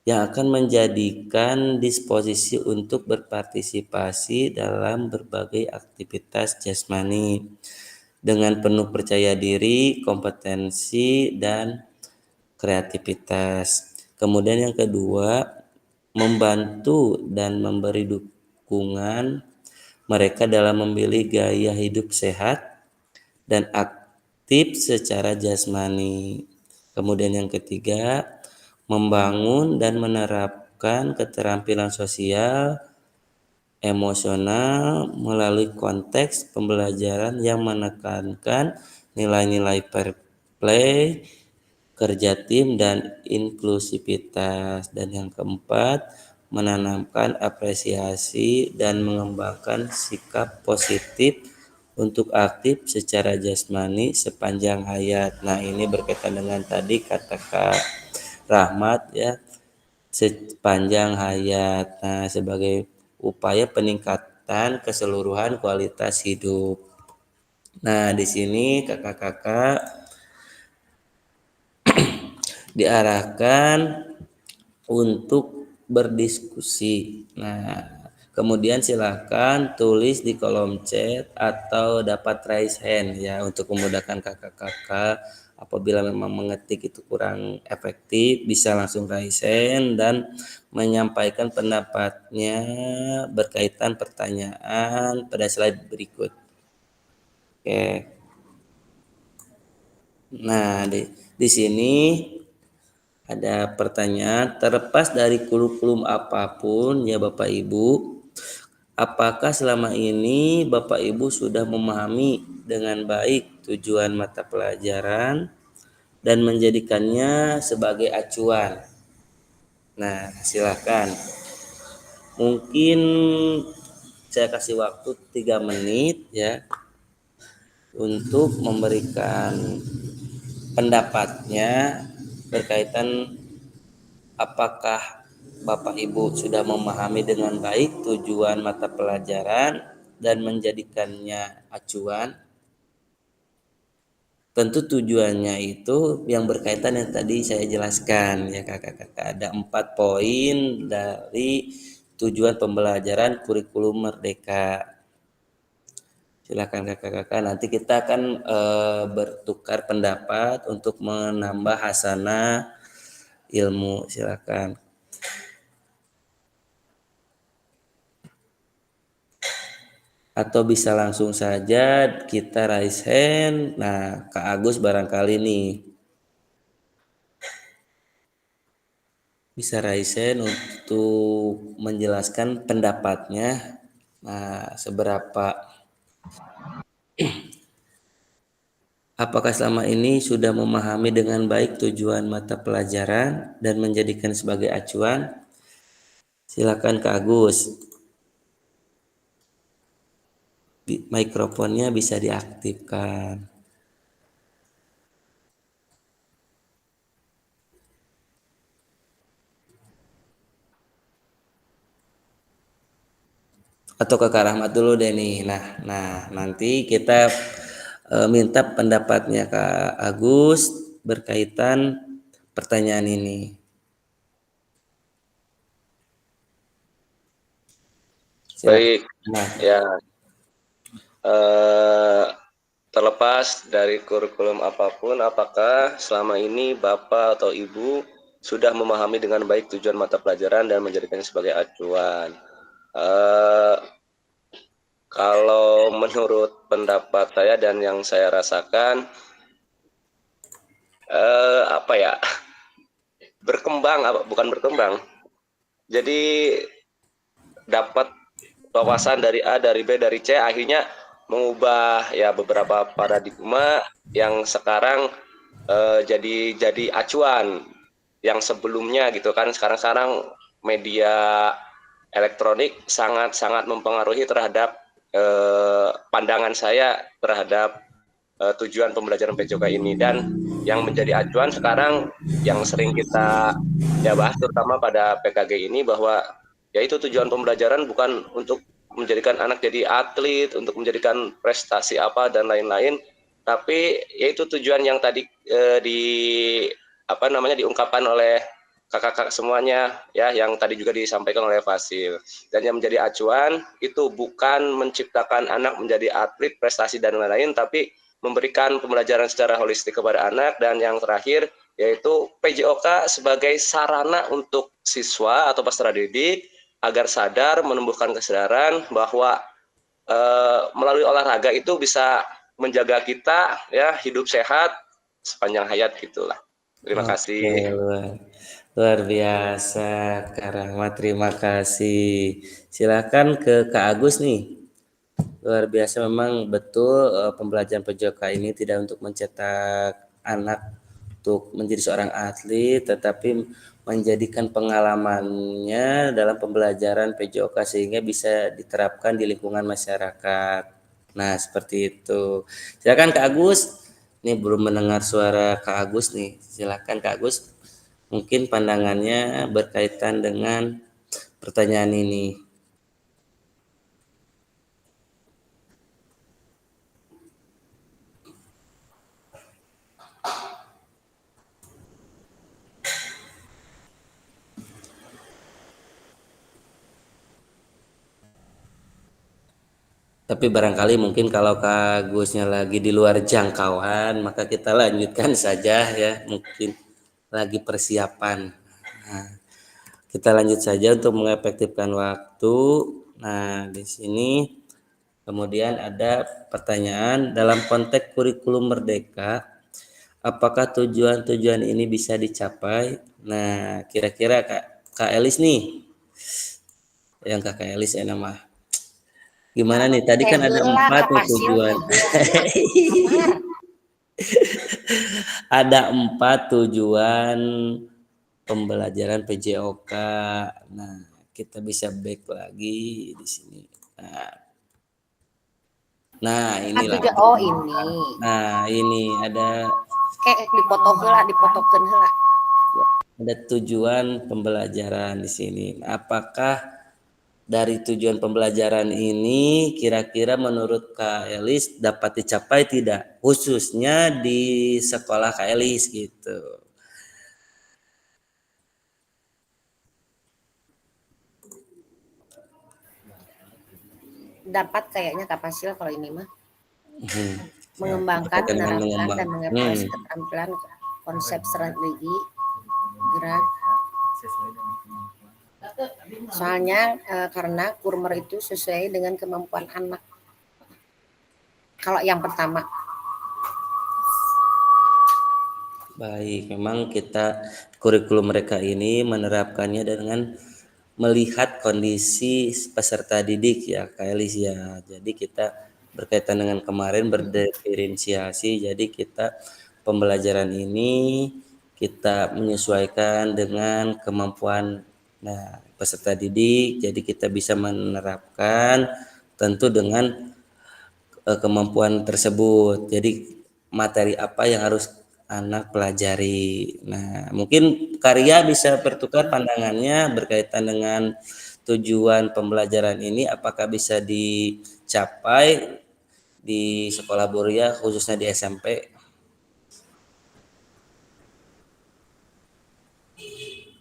Speaker 1: yang akan menjadikan disposisi untuk berpartisipasi dalam berbagai aktivitas jasmani dengan penuh percaya diri, kompetensi, dan kreativitas. Kemudian yang kedua, membantu dan memberi dukungan mereka dalam memilih gaya hidup sehat dan aktif secara jasmani. Kemudian yang ketiga, membangun dan menerapkan keterampilan sosial, emosional melalui konteks pembelajaran yang menekankan nilai-nilai fair play, kerja tim, dan inklusivitas. Dan yang keempat, menanamkan apresiasi dan mengembangkan sikap positif untuk aktif secara jasmani sepanjang hayat. Nah, ini berkaitan dengan tadi kata Kak Rahmat ya, sepanjang hayat. Nah, sebagai upaya peningkatan keseluruhan kualitas hidup. Nah, di sini kakak-kakak diarahkan untuk berdiskusi. Nah, kemudian silakan tulis di kolom chat atau dapat raise hand ya untuk memudahkan kakak-kakak. Apabila memang mengetik itu kurang efektif, bisa langsung raise hand dan menyampaikan pendapatnya berkaitan pertanyaan pada slide berikut. Oke. Nah, di sini ada pertanyaan, terlepas dari kurikulum apapun ya Bapak Ibu, apakah selama ini Bapak Ibu sudah memahami dengan baik tujuan mata pelajaran dan menjadikannya sebagai acuan? Nah, silakan. Mungkin saya kasih waktu 3 menit ya untuk memberikan pendapatnya berkaitan apakah Bapak Ibu sudah memahami dengan baik tujuan mata pelajaran dan menjadikannya acuan. Tentu tujuannya itu yang berkaitan yang tadi saya jelaskan ya kakak-kakak. Ada 4 poin dari tujuan pembelajaran kurikulum Merdeka. Silakan kakak-kakak, nanti kita akan bertukar pendapat untuk menambah hasanah ilmu. Silakan. Atau bisa langsung saja kita raise hand. Nah, Kak Agus barangkali nih bisa raise hand untuk menjelaskan pendapatnya. Nah, apakah selama ini sudah memahami dengan baik tujuan mata pelajaran dan menjadikan sebagai acuan? Silakan Kak Agus. Mikrofonnya bisa diaktifkan. Atau ke Kak Rahmat dulu deh nih. Nah, nanti kita minta pendapatnya Kak Agus berkaitan pertanyaan ini.
Speaker 4: Baik, ya. Terlepas dari kurikulum apapun, apakah selama ini Bapak atau Ibu sudah memahami dengan baik tujuan mata pelajaran dan menjadikannya sebagai acuan? Kalau menurut pendapat saya dan yang saya rasakan, bukan berkembang. Jadi dapat wawasan dari A, dari B, dari C, akhirnya mengubah ya beberapa paradigma yang sekarang jadi acuan yang sebelumnya gitu kan. Sekarang media elektronik sangat mempengaruhi terhadap pandangan saya terhadap tujuan pembelajaran PJOK ini. Dan yang menjadi acuan sekarang yang sering kita bahas terutama pada PKG ini, bahwa yaitu tujuan pembelajaran bukan untuk menjadikan anak jadi atlet, untuk menjadikan prestasi apa dan lain-lain, tapi yaitu tujuan yang tadi diungkapkan oleh kakak-kakak semuanya ya, yang tadi juga disampaikan oleh Fasil. Dan yang menjadi acuan itu bukan menciptakan anak menjadi atlet, prestasi dan lain-lain, tapi memberikan pembelajaran secara holistik kepada anak. Dan yang terakhir yaitu PJOK sebagai sarana untuk siswa atau peserta didik agar sadar, menumbuhkan kesadaran bahwa melalui olahraga itu bisa menjaga kita ya hidup sehat sepanjang hayat gitulah. Terima kasih.
Speaker 1: Luar biasa, Kak Rahmat, terima kasih. Silakan ke Kak Agus nih. Luar biasa, memang betul pembelajaran PJOK ini tidak untuk mencetak anak untuk menjadi seorang atlet, tetapi menjadikan pengalamannya dalam pembelajaran PJOK sehingga bisa diterapkan di lingkungan masyarakat. Nah, seperti itu. Silakan Kak Agus. Nih belum mendengar suara Kak Agus nih. Silakan Kak Agus. Mungkin pandangannya berkaitan dengan pertanyaan ini. Tapi barangkali mungkin kalau Kak Gusnya lagi di luar jangkauan, maka kita lanjutkan saja ya, mungkin lagi persiapan. Nah, kita lanjut saja untuk mengefektifkan waktu. Nah, di sini kemudian ada pertanyaan dalam konteks kurikulum merdeka, apakah tujuan-tujuan ini bisa dicapai? Nah, kira-kira Kak Elis nih, yang Kak Elis nama. Gimana nih? Tadi kan ada 4 nih tujuan. Ada 4 tujuan pembelajaran PJOK. Nah, kita bisa back lagi di sini. Nah inilah.
Speaker 8: Oh ini.
Speaker 1: Nah ini ada.
Speaker 8: Kayak dipotokeun heula.
Speaker 1: Ada tujuan pembelajaran di sini. Apakah dari tujuan pembelajaran ini kira-kira menurut Kak Elis dapat dicapai tidak? Khususnya di sekolah Kak Elis gitu.
Speaker 8: Dapat kayaknya Kak Fasil kalau ini mah. Mengembangkan, menerapkan dan mengevaluasi keterampilan konsep strategi gerak. Soalnya karena kurmer itu sesuai dengan kemampuan anak. Kalau yang pertama.
Speaker 1: Baik, memang kita kurikulum mereka ini menerapkannya dengan melihat kondisi peserta didik ya Kak Elis ya. Jadi kita berkaitan dengan kemarin berdiferensiasi. Jadi kita pembelajaran ini kita menyesuaikan dengan kemampuan peserta didik, jadi kita bisa menerapkan tentu dengan kemampuan tersebut. Jadi materi apa yang harus anak pelajari. Nah, mungkin Karya bisa bertukar pandangannya berkaitan dengan tujuan pembelajaran ini, apakah bisa dicapai di sekolah Buria khususnya di SMP.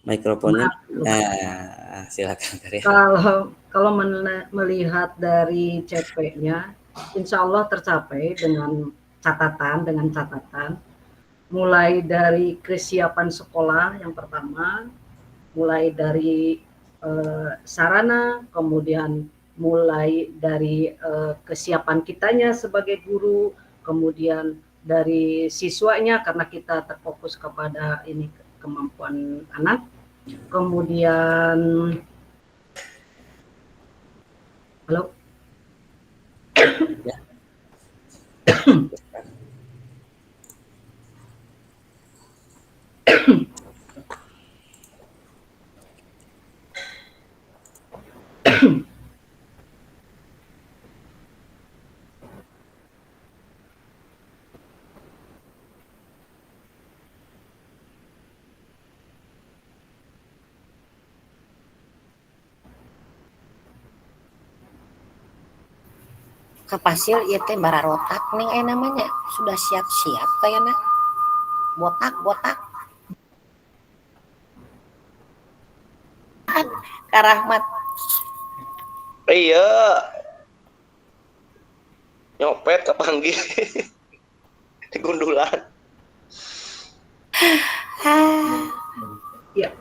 Speaker 1: Mikrofonnya. Nah, silakan Karya.
Speaker 7: Kalau melihat dari CP-nya, insya Allah tercapai dengan catatan, mulai dari kesiapan sekolah yang pertama, mulai dari sarana, kemudian mulai dari kesiapan kitanya sebagai guru, kemudian dari siswanya karena kita terfokus kepada ini kemampuan anak. Kemudian halo.
Speaker 8: Kapasil ieu teh bararotak nih namanya. Sudah siap-siap kayaknya. Botak-botak. Kak Rahmat.
Speaker 4: Iya, nyopet kepanggil di gundulan.
Speaker 7: Ya,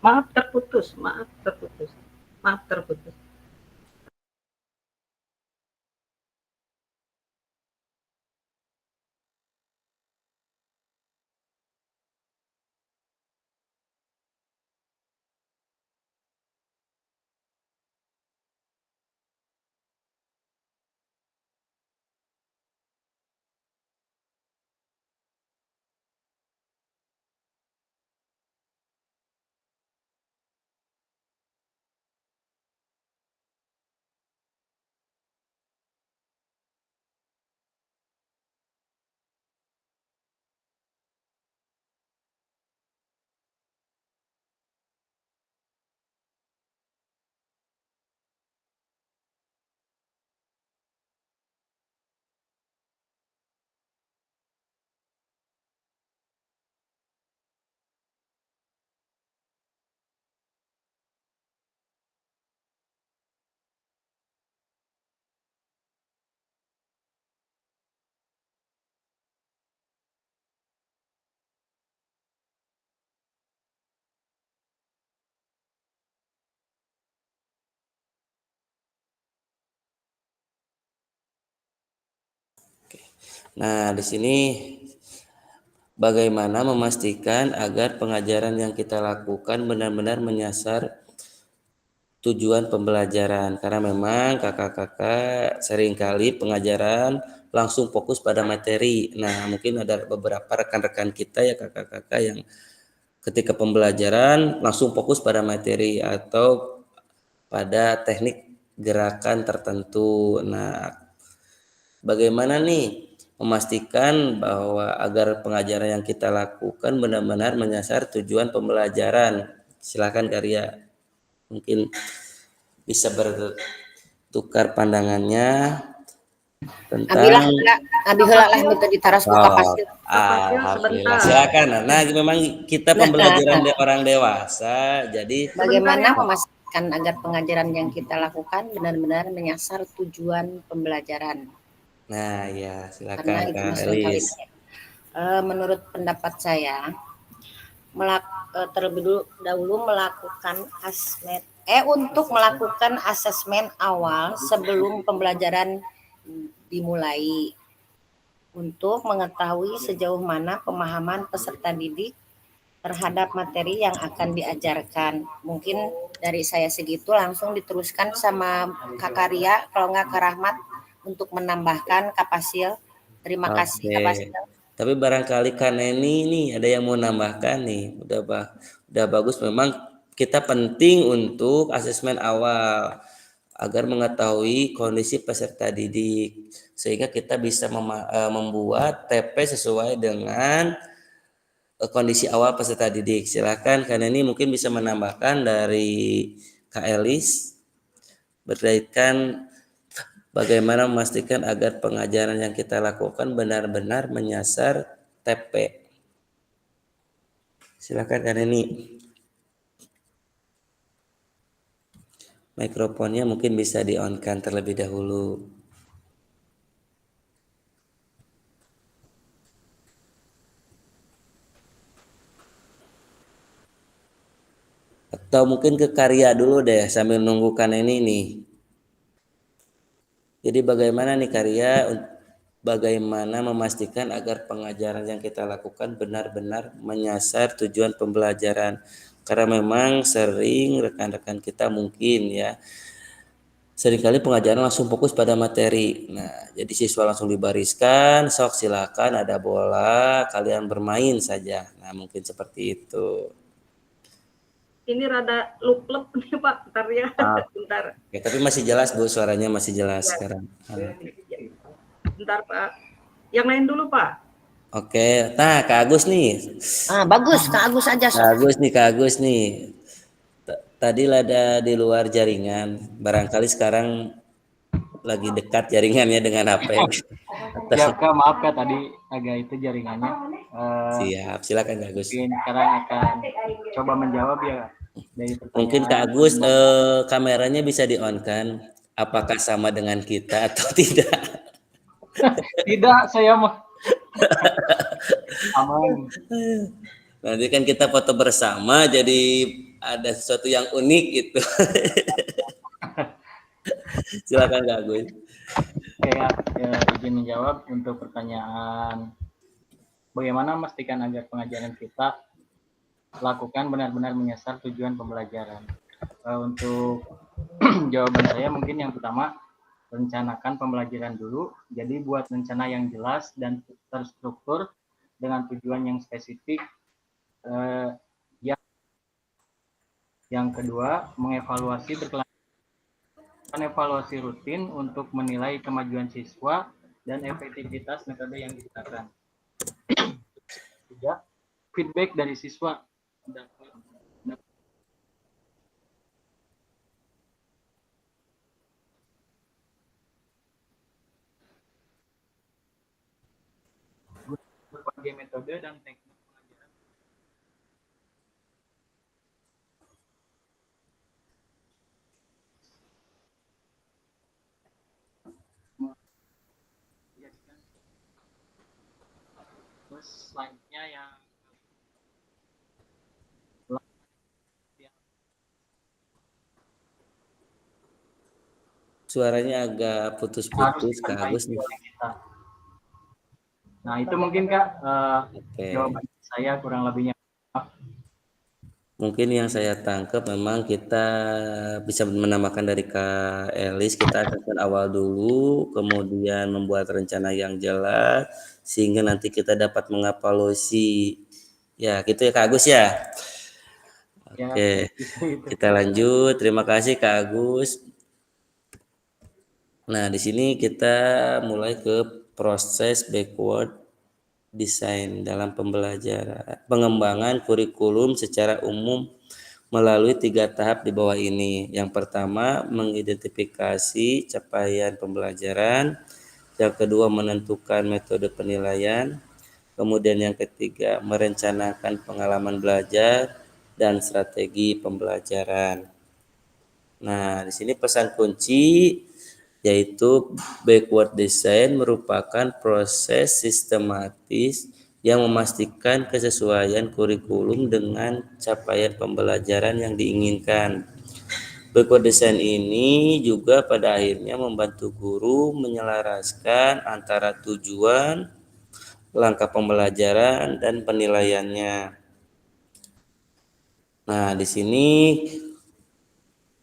Speaker 7: maaf terputus, maaf terputus, maaf terputus.
Speaker 1: Nah, di sini bagaimana memastikan agar pengajaran yang kita lakukan benar-benar menyasar tujuan pembelajaran, karena memang kakak-kakak seringkali pengajaran langsung fokus pada materi. Nah, mungkin ada beberapa rekan-rekan kita ya kakak-kakak yang ketika pembelajaran langsung fokus pada materi atau pada teknik gerakan tertentu. Nah, bagaimana nih memastikan bahwa agar pengajaran yang kita lakukan benar-benar menyasar tujuan pembelajaran? Silakan Karya, mungkin bisa bertukar pandangannya tentang
Speaker 8: Abi heula lah minta ditaras ku Kapasil.
Speaker 1: alhamdulillah,
Speaker 7: Sebentar.
Speaker 1: silakan. Nah, memang kita pembelajaran orang dewasa, jadi
Speaker 8: Bagaimana memastikan agar pengajaran yang kita lakukan benar-benar menyasar tujuan pembelajaran?
Speaker 1: nah ya
Speaker 8: Karena
Speaker 1: silakan
Speaker 8: itu
Speaker 1: Kak
Speaker 8: seringkali
Speaker 1: Elis.
Speaker 8: menurut pendapat saya terlebih dahulu melakukan untuk melakukan asesmen awal sebelum pembelajaran dimulai untuk mengetahui sejauh mana pemahaman peserta didik terhadap materi yang akan diajarkan. Mungkin dari saya segitu, langsung diteruskan sama Kak Karya, kalau nggak Kak Rahmat untuk menambahkan Kapasil. Terima kasih
Speaker 1: Oke.
Speaker 8: Kapasil.
Speaker 1: Tapi barangkali Kak Neni nih ada yang mau nambahkan nih. Udah bagus, memang kita penting untuk asesmen awal agar mengetahui kondisi peserta didik sehingga kita bisa membuat TP sesuai dengan kondisi awal peserta didik. Silakan Kak Neni mungkin bisa menambahkan dari Kak Elis berkaitan bagaimana memastikan agar pengajaran yang kita lakukan benar-benar menyasar TP. Silakan Kak Neni. Mikrofonnya mungkin bisa di-on-kan terlebih dahulu. Atau mungkin ke karya dulu deh sambil nunggukan ini nih. Jadi bagaimana nih karya, bagaimana memastikan agar pengajaran yang kita lakukan benar-benar menyasar tujuan pembelajaran. Karena memang sering rekan-rekan kita mungkin ya, seringkali pengajaran langsung fokus pada materi. Nah, jadi siswa langsung dibariskan, sok silakan ada bola, kalian bermain saja. Nah, mungkin seperti itu.
Speaker 7: Ini rada lup-lup nih Pak, bentar ya. Bentar.
Speaker 1: Oke, tapi masih jelas Bu, suaranya masih jelas
Speaker 7: Ya.
Speaker 1: sekarang.
Speaker 7: Bentar Pak. Yang lain dulu Pak.
Speaker 1: Oke, nah Kak Agus nih.
Speaker 8: Bagus, Kak Agus aja.
Speaker 1: Kak Agus nih. Tadi ada di luar jaringan. Barangkali sekarang lagi dekat jaringannya dengan HP.
Speaker 9: Ya Kak, maaf Kak tadi agak itu jaringannya.
Speaker 1: Siap, silakan Kak Agus.
Speaker 9: Mungkin sekarang akan coba menjawab ya. Dari
Speaker 1: Mungkin Kak Agus kameranya bisa di-on kan? Apakah sama dengan kita atau tidak?
Speaker 9: Tidak, saya mah aman.
Speaker 1: Nanti kan kita foto bersama, jadi ada sesuatu yang unik gitu. Silakan Kak Agus.
Speaker 9: Ya, izin menjawab untuk pertanyaan bagaimana memastikan agar pengajaran kita lakukan benar-benar menyasar tujuan pembelajaran. Untuk jawaban saya mungkin yang pertama, rencanakan pembelajaran dulu. Jadi buat rencana yang jelas dan terstruktur dengan tujuan yang spesifik. Yang kedua, mengevaluasi evaluasi rutin untuk menilai kemajuan siswa dan efektivitas metode yang digunakan. Tiga, feedback dari siswa. Berbagai metode dan teknik pengajaran. Terus selanjutnya yang
Speaker 1: Suaranya agak putus-putus Kak Agus nih.
Speaker 9: Nah itu mungkin Kak
Speaker 1: Oke.
Speaker 9: jawaban saya kurang lebihnya.
Speaker 1: Mungkin yang saya tangkap memang kita bisa menambahkan dari Kak Elis, kita akan awal dulu, kemudian membuat rencana yang jelas, sehingga nanti kita dapat mengevaluasi. Ya gitu ya Kak Agus ya. Oke, kita lanjut. Terima kasih Kak Agus. Nah, di sini kita mulai ke proses backward design dalam pembelajaran, pengembangan kurikulum secara umum melalui 3 tahap di bawah ini. Yang pertama, mengidentifikasi capaian pembelajaran. Yang kedua, menentukan metode penilaian. Kemudian yang ketiga, merencanakan pengalaman belajar dan strategi pembelajaran. Nah, di sini pesan kunci yaitu backward design merupakan proses sistematis yang memastikan kesesuaian kurikulum dengan capaian pembelajaran yang diinginkan. Backward design ini juga pada akhirnya membantu guru menyelaraskan antara tujuan, langkah pembelajaran, dan penilaiannya. Nah, di sini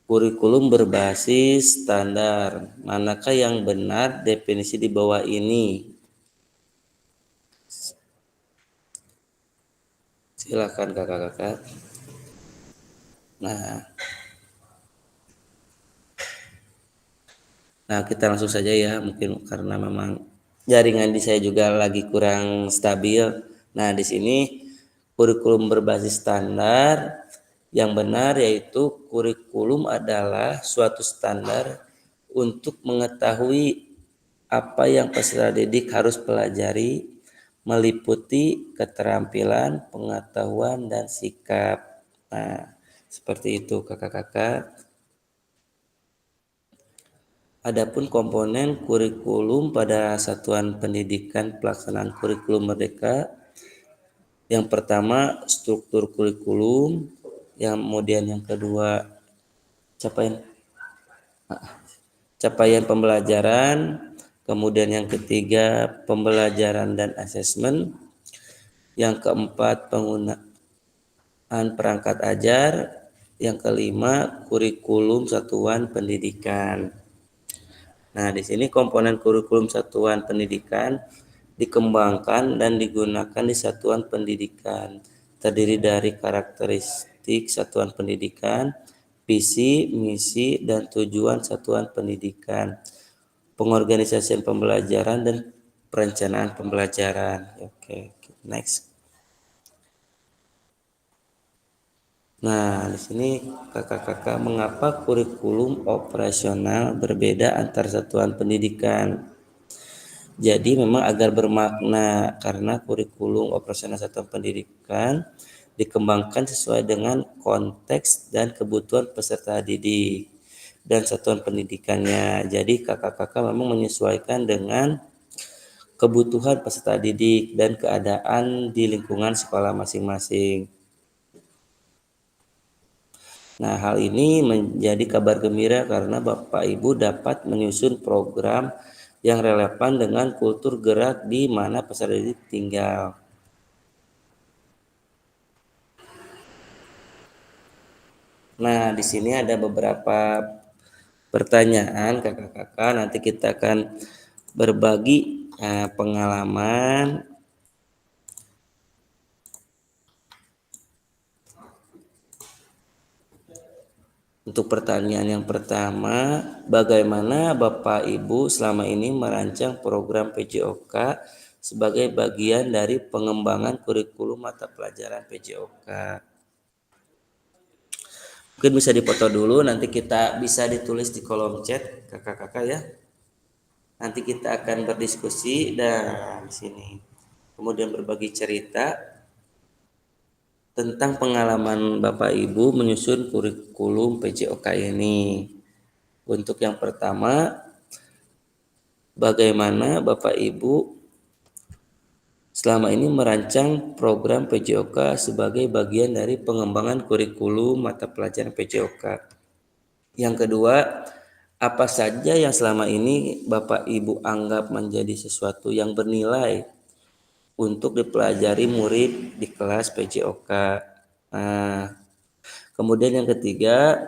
Speaker 1: kurikulum berbasis standar. Manakah yang benar definisi di bawah ini? Silakan kakak-kakak. Nah, kita langsung saja ya, mungkin karena memang jaringan di saya juga lagi kurang stabil. Nah, di sini kurikulum berbasis standar yang benar yaitu kurikulum adalah suatu standar untuk mengetahui apa yang peserta didik harus pelajari, meliputi keterampilan, pengetahuan, dan sikap. Nah, seperti itu kakak-kakak. Adapun komponen kurikulum pada satuan pendidikan pelaksanaan kurikulum merdeka, yang pertama struktur kurikulum, kemudian yang kedua capaian capaian pembelajaran, kemudian yang ketiga pembelajaran dan asesmen, yang keempat penggunaan perangkat ajar, yang kelima kurikulum satuan pendidikan. Nah, di sini komponen kurikulum satuan pendidikan dikembangkan dan digunakan di satuan pendidikan. Terdiri dari karakteristik satuan pendidikan, visi, misi, dan tujuan satuan pendidikan, pengorganisasian pembelajaran, dan perencanaan pembelajaran. Oke, next. Nah, di sini kakak-kakak mengapa kurikulum operasional berbeda antar satuan pendidikan. Jadi memang agar bermakna karena kurikulum operasional satuan pendidikan dikembangkan sesuai dengan konteks dan kebutuhan peserta didik dan satuan pendidikannya. Jadi kakak-kakak memang menyesuaikan dengan kebutuhan peserta didik dan keadaan di lingkungan sekolah masing-masing. Nah, hal ini menjadi kabar gembira karena Bapak Ibu dapat menyusun program yang relevan dengan kultur gerak di mana peserta didik tinggal. Nah, di sini ada beberapa pertanyaan kakak-kakak. Nanti kita akan berbagi pengalaman. Untuk pertanyaan yang pertama, bagaimana Bapak Ibu selama ini merancang program PJOK sebagai bagian dari pengembangan kurikulum mata pelajaran PJOK? Mungkin bisa dipoto dulu, nanti kita bisa ditulis di kolom chat kakak-kakak ya. Nanti kita akan berdiskusi dan di sini. Kemudian berbagi cerita tentang pengalaman Bapak Ibu menyusun kurikulum PJOK ini. Untuk yang pertama, bagaimana Bapak Ibu selama ini merancang program PJOK sebagai bagian dari pengembangan kurikulum mata pelajaran PJOK. Yang kedua, apa saja yang selama ini Bapak Ibu anggap menjadi sesuatu yang bernilai untuk dipelajari murid di kelas PJOK. Nah, kemudian yang ketiga,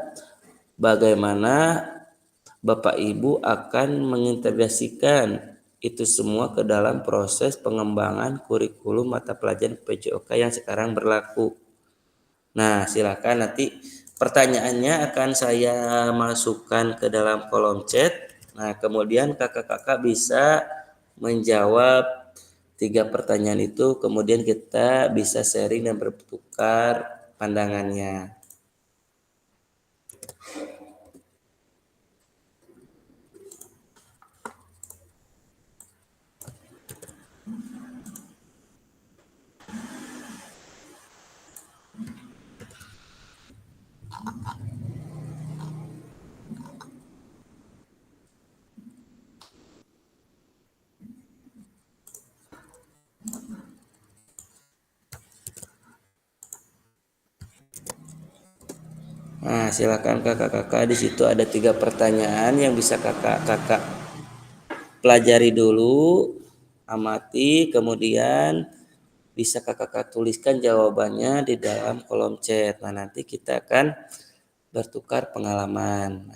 Speaker 1: bagaimana Bapak Ibu akan mengintegrasikan itu semua ke dalam proses pengembangan kurikulum mata pelajaran PJOK yang sekarang berlaku. Nah, silakan nanti pertanyaannya akan saya masukkan ke dalam kolom chat. Nah, kemudian kakak-kakak bisa menjawab 3 pertanyaan itu, kemudian kita bisa sharing dan bertukar pandangannya. Nah, silakan kakak-kakak, di situ ada 3 pertanyaan yang bisa kakak-kakak pelajari dulu, amati, kemudian bisa kakak-kakak tuliskan jawabannya di dalam kolom chat. Nah, nanti kita akan bertukar pengalaman.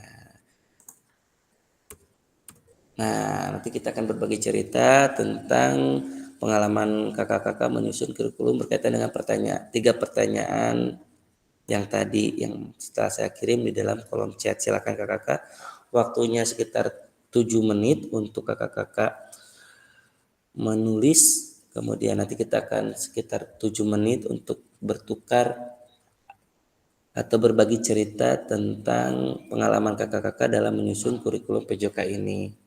Speaker 1: Nah, nanti kita akan berbagi cerita tentang pengalaman kakak-kakak menyusun kurikulum berkaitan dengan 3 pertanyaan yang tadi yang setelah saya kirim di dalam kolom chat. Silakan kakak-kakak, waktunya sekitar 7 menit untuk kakak-kakak menulis, kemudian nanti kita akan sekitar 7 menit untuk bertukar atau berbagi cerita tentang pengalaman kakak-kakak dalam menyusun kurikulum PJOK ini.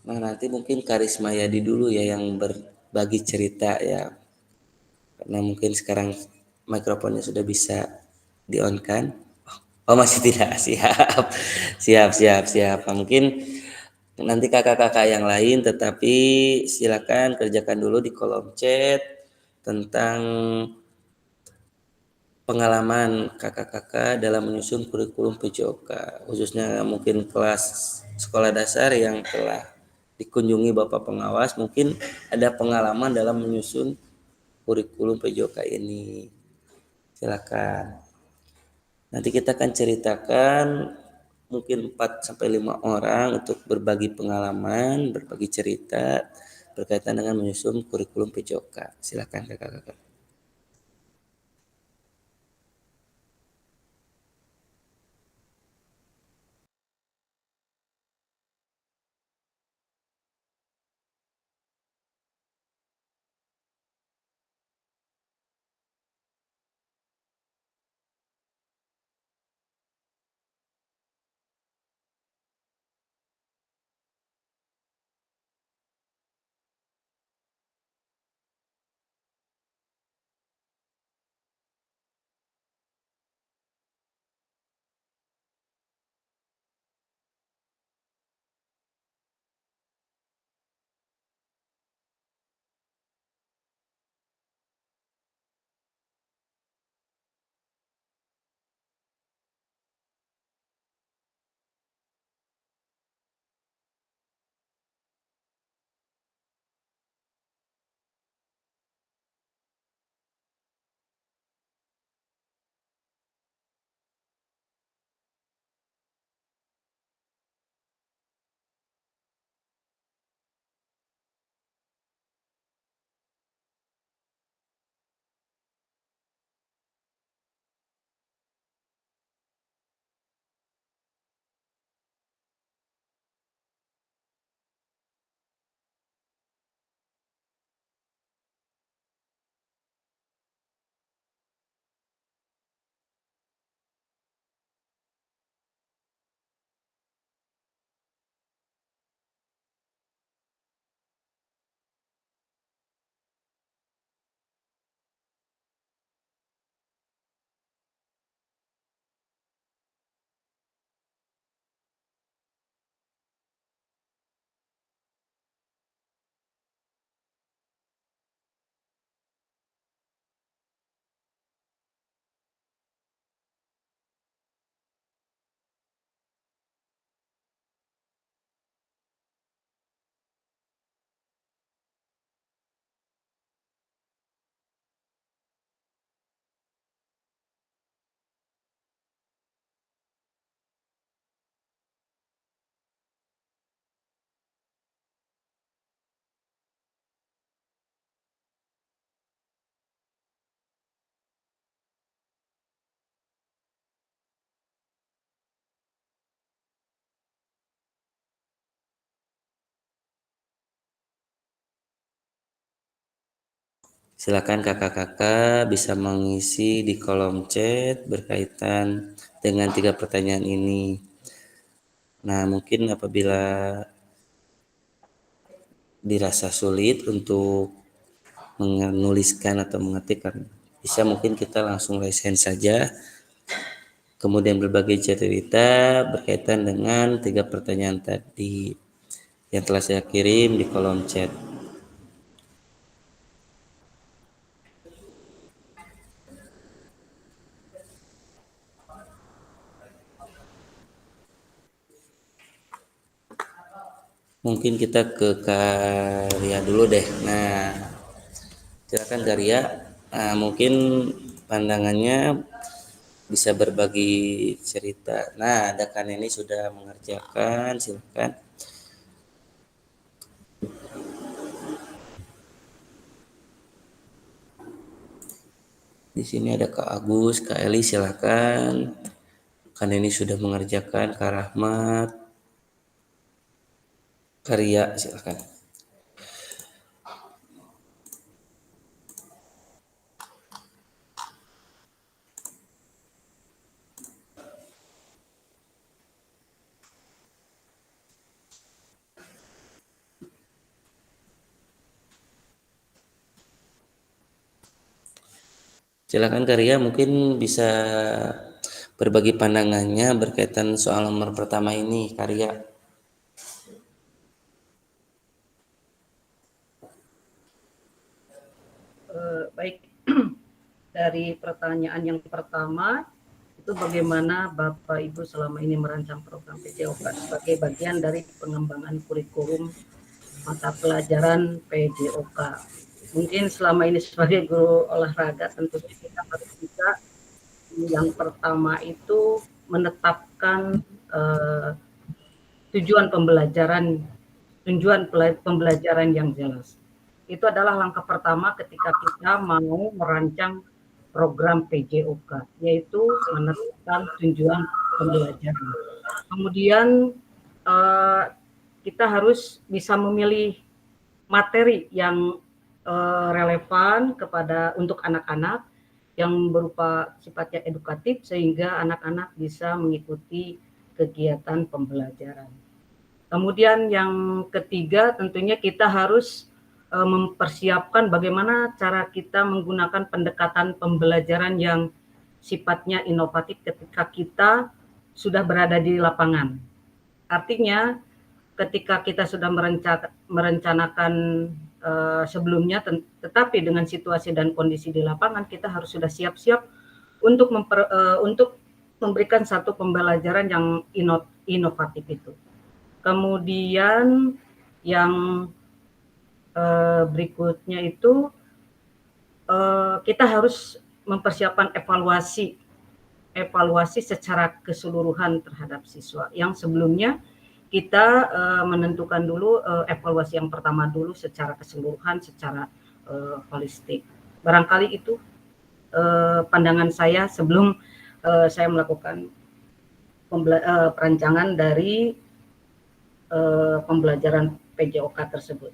Speaker 1: Nah, nanti mungkin Karisma Yadi dulu ya yang berbagi cerita ya. Karena mungkin sekarang mikrofonnya sudah bisa di-on kan? Oh, masih tidak. Siap. Siap, siap, siap. Nah, mungkin nanti kakak-kakak yang lain tetapi silakan kerjakan dulu di kolom chat tentang pengalaman kakak-kakak dalam menyusun kurikulum PJOK, khususnya mungkin kelas sekolah dasar yang telah dikunjungi Bapak Pengawas, mungkin ada pengalaman dalam menyusun kurikulum PJOK ini. Silakan. Nanti kita akan ceritakan mungkin 4 sampai 5 orang untuk berbagi pengalaman, berbagi cerita berkaitan dengan menyusun kurikulum PJOK. Silakan kakak-kakak. Silakan kakak-kakak bisa mengisi di kolom chat berkaitan dengan 3 pertanyaan ini. Nah, mungkin apabila dirasa sulit untuk menuliskan atau mengetikkan, bisa mungkin kita langsung raise hand saja. Kemudian berbagi cerita berkaitan dengan 3 pertanyaan tadi yang telah saya kirim di kolom chat. Mungkin kita ke Karya dulu deh. Nah, silakan Karya. Nah, mungkin pandangannya bisa berbagi cerita. Nah, ada kan ini sudah mengerjakan, silakan. Di sini ada Kak Agus, Kak Eli, silakan. Kan ini sudah mengerjakan, Kak Rahmat, Karya, silakan. Silakan Karya, mungkin bisa berbagi pandangannya berkaitan soal nomor pertama ini, Karya.
Speaker 7: Baik, dari pertanyaan yang pertama, itu bagaimana Bapak Ibu selama ini merancang program PJOK sebagai bagian dari pengembangan kurikulum mata pelajaran PJOK. Mungkin selama ini sebagai guru olahraga tentunya kita harus bisa yang pertama itu menetapkan tujuan pembelajaran yang jelas. Itu adalah langkah pertama ketika kita mau merancang program PJOK, yaitu menetapkan tujuan pembelajaran. Kemudian kita harus bisa memilih materi yang relevan untuk anak-anak yang berupa sifatnya edukatif sehingga anak-anak bisa mengikuti kegiatan pembelajaran. Kemudian yang ketiga tentunya kita harus mempersiapkan bagaimana cara kita menggunakan pendekatan pembelajaran yang sifatnya inovatif ketika kita sudah berada di lapangan. Artinya ketika kita sudah merencanakan sebelumnya, tetapi dengan situasi dan kondisi di lapangan kita harus sudah siap-siap untuk memberikan satu pembelajaran yang inovatif itu. Kemudian yang berikutnya itu kita harus mempersiapkan evaluasi secara keseluruhan terhadap siswa. Yang sebelumnya kita menentukan dulu evaluasi yang pertama dulu secara keseluruhan, secara holistik. Barangkali itu pandangan saya sebelum saya melakukan perancangan dari pembelajaran PJOK tersebut.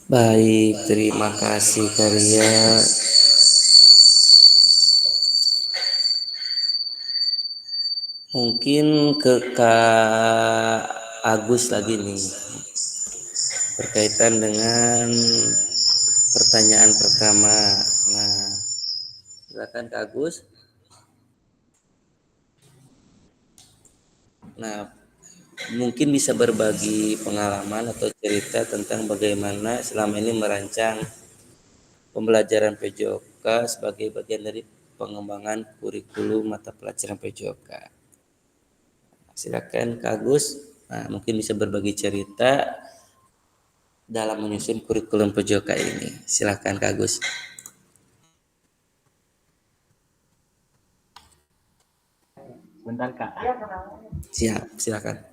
Speaker 1: Baik, terima kasih Karya. Mungkin ke Kak Agus lagi nih, berkaitan dengan pertanyaan pertama. Nah, silakan Kak Agus. Nah, mungkin bisa berbagi pengalaman atau cerita tentang bagaimana selama ini merancang pembelajaran PJOK sebagai bagian dari pengembangan kurikulum mata pelajaran PJOK. Silakan Kak Agus, nah, mungkin bisa berbagi cerita dalam menyusun kurikulum PJOK ini. Silakan Kak Agus.
Speaker 9: Sebentar Kak.
Speaker 1: Siap, silakan.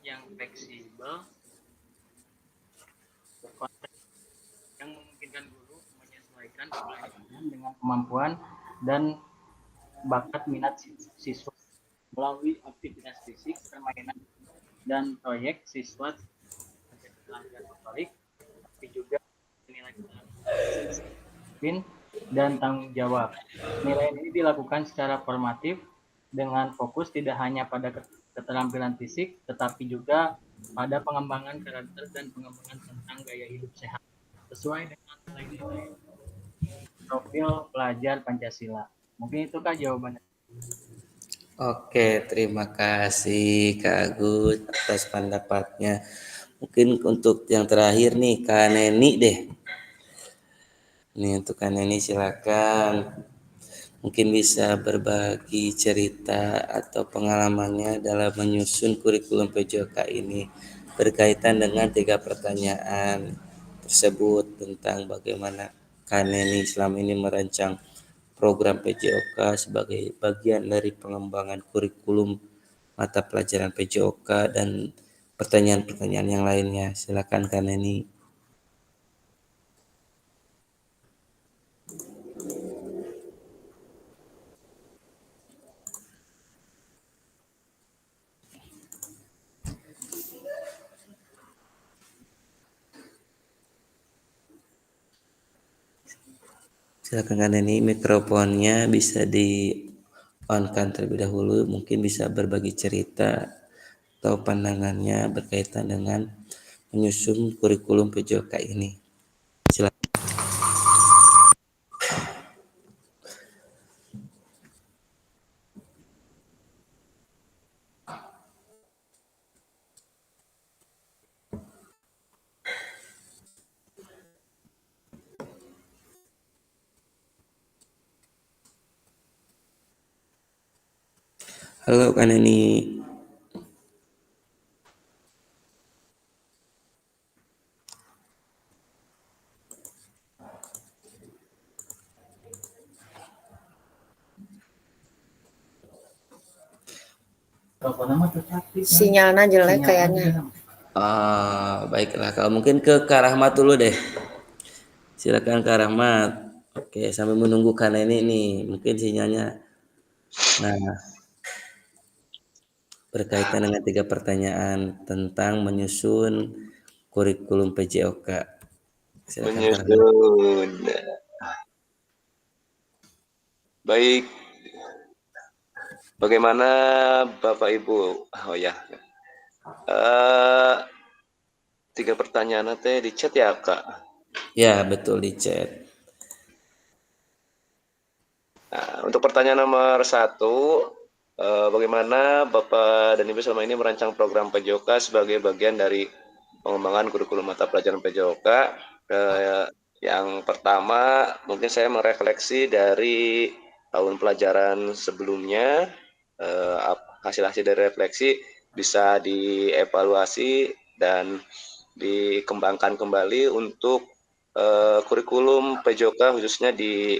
Speaker 9: Yang fleksibel, yang memungkinkan guru menyesuaikan pembelajaran dengan kemampuan dan bakat minat siswa melalui aktivitas fisik, permainan, dan proyek siswa belajar motorik, tapi juga nilai disiplin dan tanggung jawab. Nilai ini dilakukan secara formatif dengan fokus tidak hanya pada keterampilan fisik, tetapi juga pada pengembangan karakter dan pengembangan tentang gaya hidup sehat sesuai dengan nilai-nilai profil pelajar Pancasila. Mungkin itu Kak jawabannya.
Speaker 1: Oke, terima kasih Kak Agus atas pendapatnya. Mungkin untuk yang terakhir nih, Kak Neni deh. Nih untuk Kak Neni silakan. Mungkin bisa berbagi cerita atau pengalamannya dalam menyusun kurikulum PJOK ini berkaitan dengan 3 pertanyaan tersebut tentang bagaimana Kak Neni selama ini merancang program PJOK sebagai bagian dari pengembangan kurikulum mata pelajaran PJOK dan pertanyaan-pertanyaan yang lainnya. Silakan Kak Neni. Silakan Kak Neni, mikrofonnya bisa di on-kan terlebih dahulu, mungkin bisa berbagi cerita atau pandangannya berkaitan dengan menyusun kurikulum PJOK ini. Silakan. Halo Kak Neni.
Speaker 8: Sinyalnya jelek kayaknya.
Speaker 1: Baiklah, kalau mungkin ke Kak Rahmat dulu deh. Silakan Kak Rahmat. Oke, sambil menunggu Kak Neni nih, mungkin sinyalnya. Nah, berkaitan dengan 3 pertanyaan tentang menyusun kurikulum PJOK. Silakan Kak Rahmat.
Speaker 4: Menyusun. Baik. Bagaimana Bapak Ibu? Oh ya. 3 pertanyaan teh di chat ya, Kak?
Speaker 1: Ya, betul di chat.
Speaker 4: Nah, untuk pertanyaan nomor 1, bagaimana Bapak dan Ibu selama ini merancang program PJOK sebagai bagian dari pengembangan kurikulum mata pelajaran PJOK? Yang pertama, mungkin saya merefleksi dari tahun pelajaran sebelumnya, hasil-hasil dari refleksi bisa dievaluasi dan dikembangkan kembali untuk kurikulum PJOK khususnya di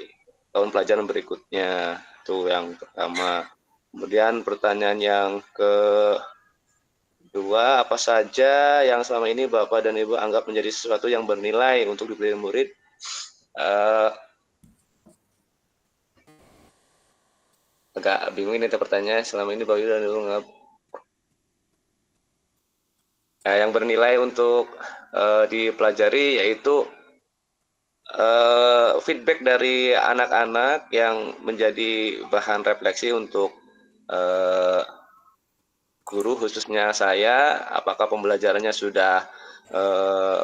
Speaker 4: tahun pelajaran berikutnya. Itu yang pertama. Kemudian pertanyaan yang kedua, apa saja yang selama ini Bapak dan Ibu anggap menjadi sesuatu yang bernilai untuk dipilih murid? Agak bingung ini pertanyaannya. Selama ini Bapak dan Ibu anggap yang bernilai untuk dipelajari yaitu feedback dari anak-anak yang menjadi bahan refleksi untuk guru, khususnya saya, apakah pembelajarannya sudah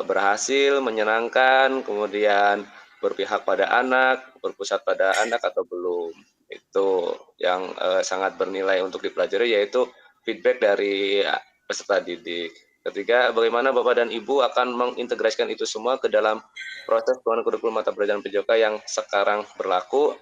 Speaker 4: berhasil, menyenangkan, kemudian berpihak pada anak, berpusat pada anak atau belum. Itu yang sangat bernilai untuk dipelajari, yaitu feedback dari peserta didik. Ketiga, bagaimana Bapak dan Ibu akan mengintegrasikan itu semua ke dalam proses pengembangan kurikulum mata pelajaran PJOK yang sekarang berlaku.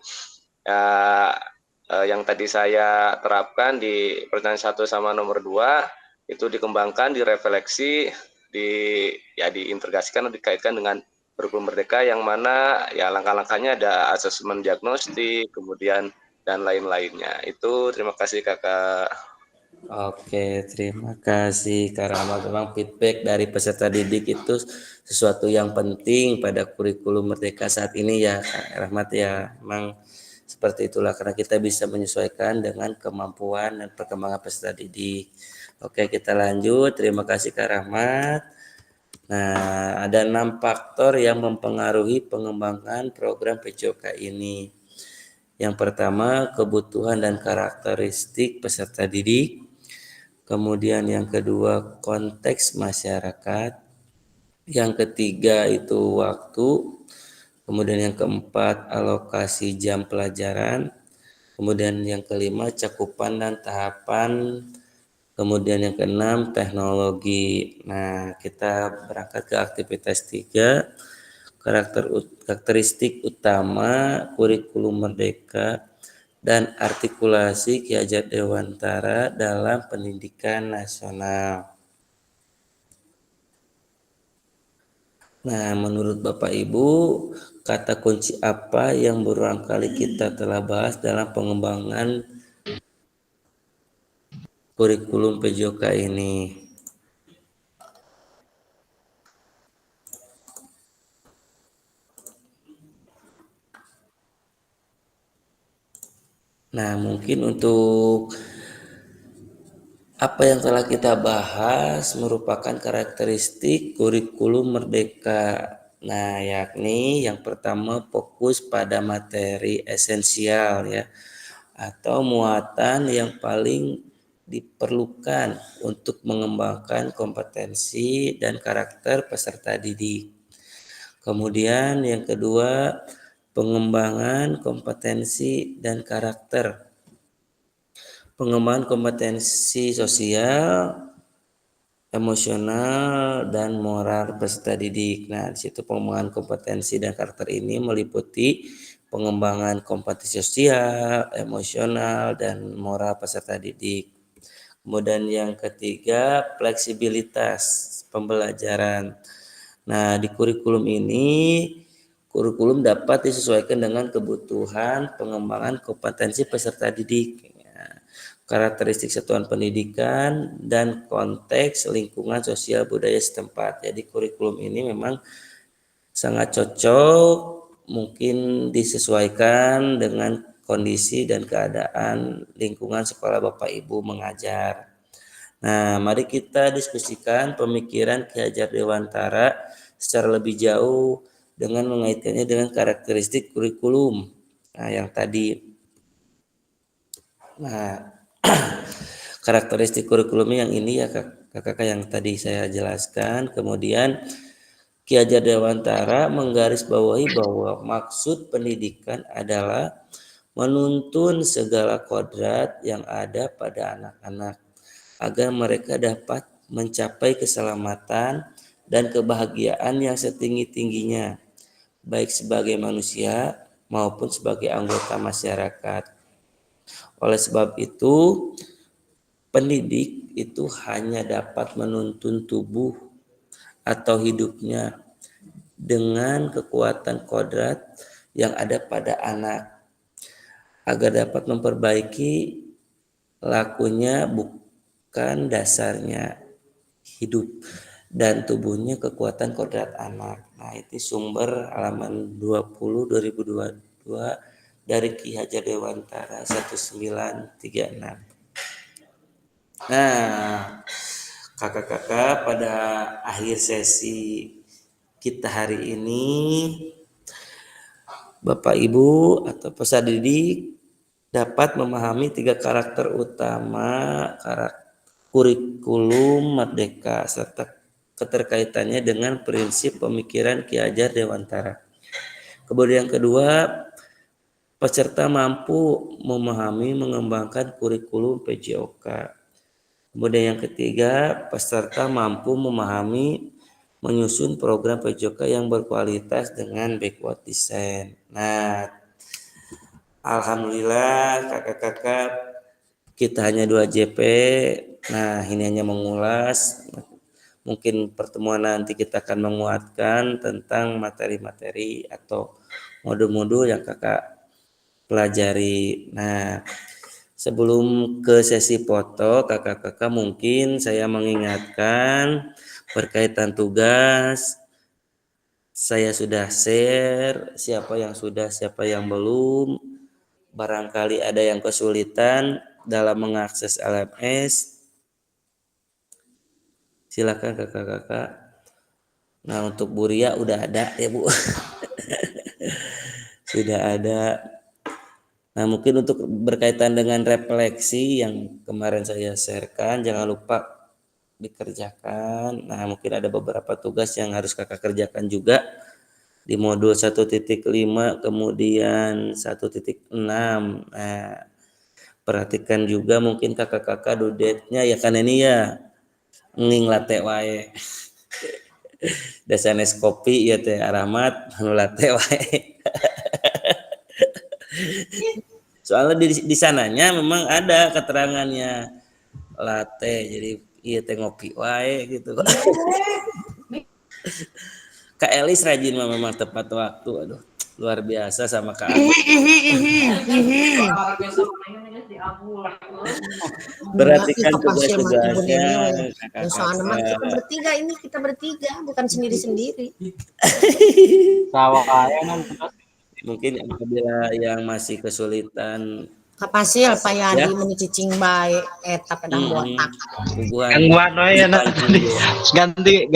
Speaker 4: Yang tadi saya terapkan di pertanyaan 1 sama nomor 2 itu dikembangkan, direfleksi, diintegrasikan, dikaitkan dengan kurikulum merdeka yang mana ya langkah-langkahnya ada asesmen diagnostik, kemudian dan lain-lainnya. Itu terima kasih Kakak.
Speaker 1: Oke, terima kasih Kak Rahmat. Memang feedback dari peserta didik itu sesuatu yang penting pada kurikulum merdeka saat ini ya Kak Rahmat ya. Memang seperti itulah karena kita bisa menyesuaikan dengan kemampuan dan perkembangan peserta didik. Oke, kita lanjut. Terima kasih Kak Rahmat. Nah, ada 6 faktor yang mempengaruhi pengembangan program PJOK ini. Yang pertama, kebutuhan dan karakteristik peserta didik. Kemudian yang kedua, konteks masyarakat. Yang ketiga itu waktu. Kemudian yang keempat, alokasi jam pelajaran. Kemudian yang kelima, cakupan dan tahapan. Kemudian yang keenam, teknologi. Nah, kita berangkat ke aktivitas 3, karakteristik utama kurikulum merdeka dan artikulasi Ki Hajar Dewantara dalam pendidikan nasional. Nah, menurut Bapak Ibu, kata kunci apa yang berulang kali kita telah bahas dalam pengembangan kurikulum PJOK ini? Nah, mungkin untuk apa yang telah kita bahas merupakan karakteristik kurikulum merdeka. Nah, yakni yang pertama fokus pada materi esensial ya, atau muatan yang paling diperlukan untuk mengembangkan kompetensi dan karakter peserta didik. Kemudian yang kedua, pengembangan kompetensi dan karakter. Pengembangan kompetensi sosial, emosional, dan moral peserta didik. Nah, di situ pengembangan kompetensi dan karakter ini meliputi pengembangan kompetensi sosial, emosional, dan moral peserta didik. Kemudian yang ketiga, fleksibilitas pembelajaran. Nah, di kurikulum ini, kurikulum dapat disesuaikan dengan kebutuhan pengembangan kompetensi peserta didik, karakteristik satuan pendidikan, dan konteks lingkungan sosial budaya setempat. Jadi kurikulum ini memang sangat cocok, mungkin disesuaikan dengan kondisi dan keadaan lingkungan sekolah Bapak Ibu mengajar. Nah, mari kita diskusikan pemikiran Ki Hajar Dewantara secara lebih jauh dengan mengaitkannya dengan karakteristik kurikulum. Nah, yang tadi. Nah, karakteristik kurikulumnya yang ini ya kakak yang tadi saya jelaskan. Kemudian Ki Hajar Dewantara menggarisbawahi bahwa maksud pendidikan adalah menuntun segala kodrat yang ada pada anak-anak agar mereka dapat mencapai keselamatan dan kebahagiaan yang setinggi-tingginya, baik sebagai manusia maupun sebagai anggota masyarakat. Oleh sebab itu, pendidik itu hanya dapat menuntun tubuh atau hidupnya dengan kekuatan kodrat yang ada pada anak agar dapat memperbaiki lakunya, bukan dasarnya hidup dan tubuhnya kekuatan kodrat anak. Nah, itu sumber halaman 20 2022 dari Ki Hajar Dewantara 1936. Nah, kakak-kakak, pada akhir sesi kita hari ini, Bapak Ibu atau peserta didik dapat memahami 3 karakter utama kurikulum merdeka serta keterkaitannya dengan prinsip pemikiran Ki Hajar Dewantara. Kemudian yang kedua, peserta mampu memahami mengembangkan kurikulum PJOK. Kemudian yang ketiga, peserta mampu memahami menyusun program PJOK yang berkualitas dengan backward design. Nah, alhamdulillah kakak-kakak, kita hanya 2 JP. Nah, ini hanya mengulas. Mungkin pertemuan nanti kita akan menguatkan tentang materi-materi atau modul-modul yang kakak pelajari. Nah, sebelum ke sesi foto, kakak-kakak mungkin saya mengingatkan berkaitan tugas. Saya sudah share, siapa yang sudah, siapa yang belum. Barangkali ada yang kesulitan dalam mengakses LMS, silakan kakak-kakak. Nah, untuk Bu Ria udah ada ya Bu. Sudah ada. Nah, mungkin untuk berkaitan dengan refleksi yang kemarin saya sharekan, jangan lupa dikerjakan. Nah, mungkin ada beberapa tugas yang harus kakak kerjakan juga. di modul 1.5 kemudian 1.6. Nah, perhatikan juga mungkin kakak-kakak dudetnya ya kan ini ya nging latte wae. Dasanes kopi ya teh Rahmat anu latte wae. Soalnya di sananya memang ada keterangannya latte, jadi iya teh ngopi wae gitu. Kak Elis rajin mah memang tepat waktu, aduh luar biasa sama Kak Ahmad. Perhatikan tugas-tugasnya
Speaker 8: Kakak-kakak. Kita bertiga bukan sendiri-sendiri.
Speaker 1: Mungkin apabila yang masih kesulitan
Speaker 8: Kapasil Pak Yadi menicicing bae eta pedang botak.
Speaker 6: Gangguan ya ganti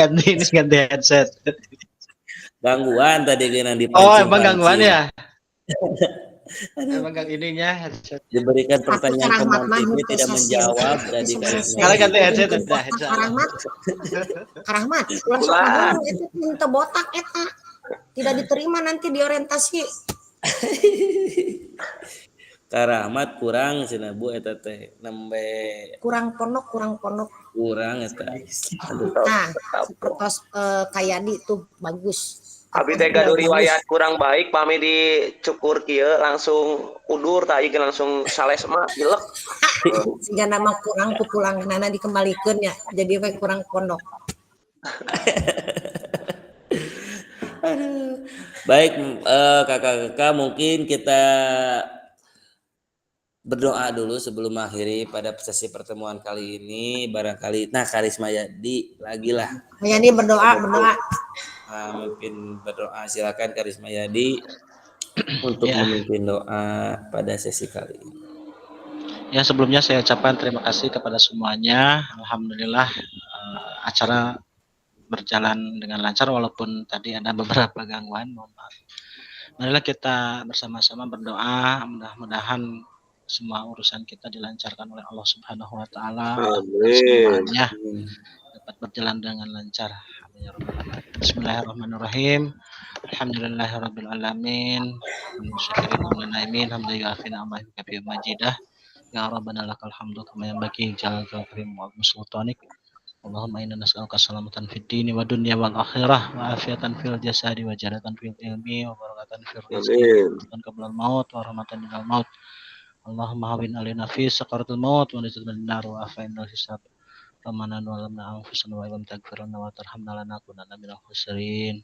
Speaker 6: headset.
Speaker 1: Gangguan tadi kena dipancing.
Speaker 6: Oh, emang gangguan ya? Emang ininya headset.
Speaker 1: Diberikan pertanyaan ke Mantini tidak menjawab jadi
Speaker 6: kalau ganti headset udah headset.
Speaker 8: Karahmat, ulah sok ngomong eta minta botak eta. Tidak diterima nanti di orientasi.
Speaker 1: Karahmat kurang cenah Bu eta teh nembe
Speaker 8: kurang pondok
Speaker 1: kurang eta.
Speaker 8: Nah, sepertos Kayadi tuh bagus.
Speaker 4: Abi teh gaduh riwayat kurang baik pami dicukur kieu langsung udur tah ieu langsung sales mah jelek.
Speaker 8: Siga nama kurang pupulanganana dikembalikeun ya. Jadi we kurang pondok.
Speaker 1: Baik, kakak-kakak mungkin kita berdoa dulu sebelum mengakhiri pada sesi pertemuan kali ini. Barangkali, nah Karisma Yadi lagi lah.
Speaker 8: Yadi berdoa.
Speaker 1: Nah, mungkin berdoa, silakan Karisma Yadi untuk memimpin doa pada sesi kali ini.
Speaker 6: Ya, sebelumnya saya ucapkan terima kasih kepada semuanya. Alhamdulillah acara berjalan dengan lancar walaupun tadi ada beberapa gangguan. Mohon maaf. Marilah kita bersama-sama berdoa, mudah-mudahan semua urusan kita dilancarkan oleh Allah Subhanahu wa taala. Semuanya dapat berjalan dengan lancar. Bismillahirrahmanirrahim. Alhamdulillahirabbil alamin. Ya Rabbana lakal hamdu kama yanbaghi jalal karim wa sultanik. Allahumma inna nas'aluka salamatan fid dini wa dunya wal akhirah wa afiatan fil jasadi wa jalatan fil ilmi wa barakatan fil rizqi wa qablal maut wa rahmatan minal maut. Allahumma hawin alaina fi sakaratul maut wa rizqna nar wa afainal hisab. Ramanan wa lamna anfusana wa lam taghfir lana wa tarhamna lanakunanna minal khasirin.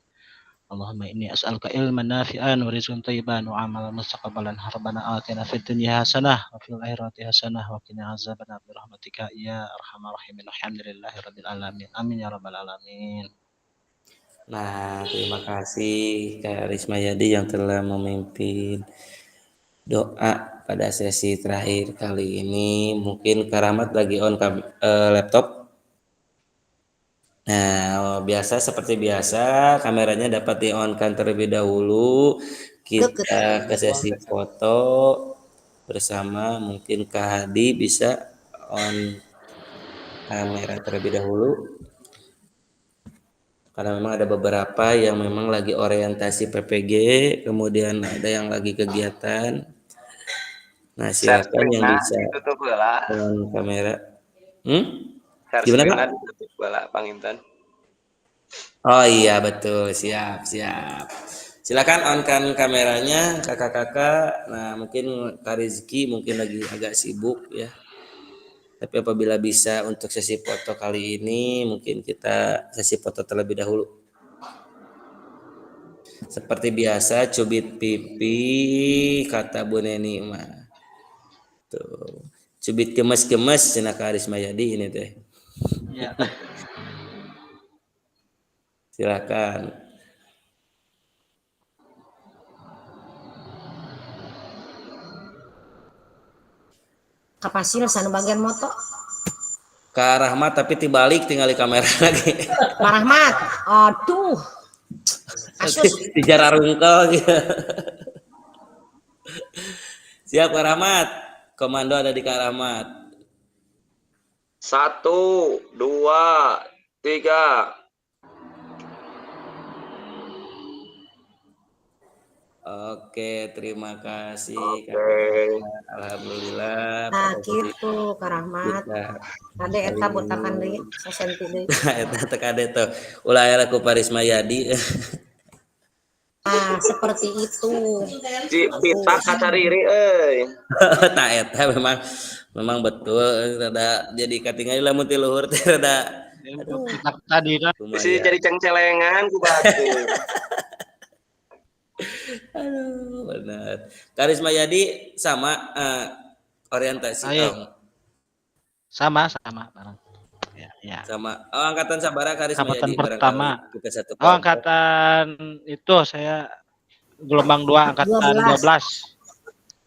Speaker 6: Allahumma inni as'aluka ilman nafi'an wa rizqan thayyiban wa amalan mustaqbalan. Rabbana atina fid dunya hasanah wa fil akhirati hasanah wa qina azabannar bi rahmatika ya arhamar rahimin. Alhamdulillahirabbil alamin. Amin ya rabbal alamin.
Speaker 1: Nah, terima kasih Kak Risma Yadi yang telah memimpin doa pada sesi terakhir kali ini. Mungkin Karamat lagi on laptop. Nah, seperti biasa kameranya dapat di-on-kan terlebih dahulu. Kita ke sesi foto bersama. Mungkin Kak Hadi bisa on kamera terlebih dahulu. Karena memang ada beberapa yang memang lagi orientasi PPG, kemudian ada yang lagi kegiatan. Nah, silakan yang bisa on kamera. Gimana Pak?
Speaker 4: Panginten.
Speaker 1: Oh iya betul, siap. Silakan on-kan kameranya kakak-kakak. Nah mungkin Kak Rizky mungkin lagi agak sibuk ya. Tapi apabila bisa untuk sesi foto kali ini mungkin kita sesi foto terlebih dahulu. Seperti biasa cubit pipi kata Bu Neni mah. Tuh. Cubit gemes-gemes cenah Kak Risma Yadi ini teh.
Speaker 6: Ya.
Speaker 1: Silakan.
Speaker 8: Kapasil sana bagian moto.
Speaker 1: Kak Rahmat tapi dibalik tinggal di kamera lagi.
Speaker 8: Kak Rahmat, aduh. Asus.
Speaker 1: Dijarah rungkel gitu. Siap Kak Rahmat. Komando ada di Kak Rahmat.
Speaker 4: 1, 2, 3.
Speaker 1: Oke, terima kasih Kak.
Speaker 4: Oke.
Speaker 1: Alhamdulillah
Speaker 8: Nah
Speaker 1: pada jadi
Speaker 8: gitu Kak Rahmat.
Speaker 1: kita
Speaker 8: Kade eta
Speaker 1: saling
Speaker 8: botakan deui sasenti deui.
Speaker 1: eta teh kade tuh ulah aya ku Parisma Yadi.
Speaker 8: Nah, seperti itu.
Speaker 4: Ci pita kacariri euy.
Speaker 1: Tah eta memang betul rada jadi katingali lamun ti luhur teh rada
Speaker 9: Tadi kan
Speaker 4: Isi
Speaker 1: lumayan.
Speaker 4: jadi cengcelengan ku batu.
Speaker 1: Aduh, benar. Karisma Yadi sama orientasi
Speaker 9: Ayo. sama barang. Ya.
Speaker 1: sama angkatan sabara Karisma
Speaker 9: Angkatan
Speaker 1: Yadi
Speaker 9: pertama.
Speaker 1: barangkali kita satu
Speaker 9: Oh,
Speaker 1: kelompok.
Speaker 9: angkatan itu saya gelombang 2 angkatan 12.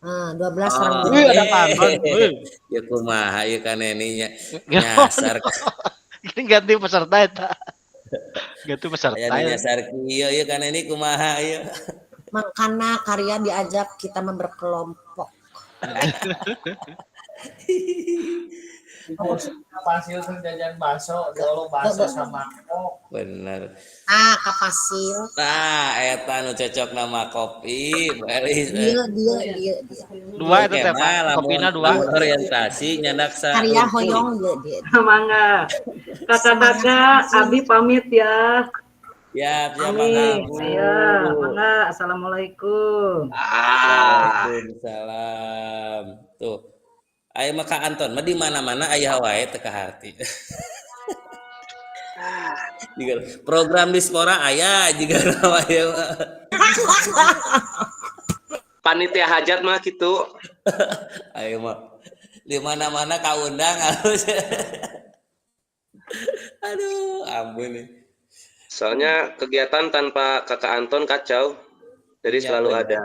Speaker 8: Nah, 12
Speaker 1: Oh,
Speaker 8: orang
Speaker 9: Wih, ada Panton. Wih.
Speaker 1: ya kumaha ieu kan ininya nyasar
Speaker 9: Ini ganti peserta eta. Ganti peserta.
Speaker 1: aya nu nyasar kieu ieu kan ini kumaha ieu.
Speaker 8: Makana karya diajak kita berkelompok.
Speaker 5: Pasil jajan bakso, dulu bakso sama kok.
Speaker 1: Bener.
Speaker 8: Ah, kapasil.
Speaker 1: Nah, eta nu cocok nama kopi, baris.
Speaker 8: Dia.
Speaker 9: 2 itu teh Pak. Kopina 2.
Speaker 1: Orientasi nyandak sa.
Speaker 8: Karya hoyong dia.
Speaker 7: Mangga. Kakak-kakak, Abi pamit ya.
Speaker 1: Ya, siapa
Speaker 7: Pamit.
Speaker 1: kamu?
Speaker 7: Ya, mangga. Assalamualaikum.
Speaker 1: Waalaikumsalam. Tuh. Aya mah Kak Anton, mah di mana-mana aya wae teu kaharti. Juga program dispora aya juga aya mah.
Speaker 4: Panitia hajat mah gitu.
Speaker 1: Ayo mah di mana-mana kaundang halus. Aduh, ampun nih.
Speaker 4: Soalnya kegiatan tanpa Kakak Anton kacau. Jadi
Speaker 1: Iya,
Speaker 4: selalu
Speaker 1: benar.
Speaker 4: ada.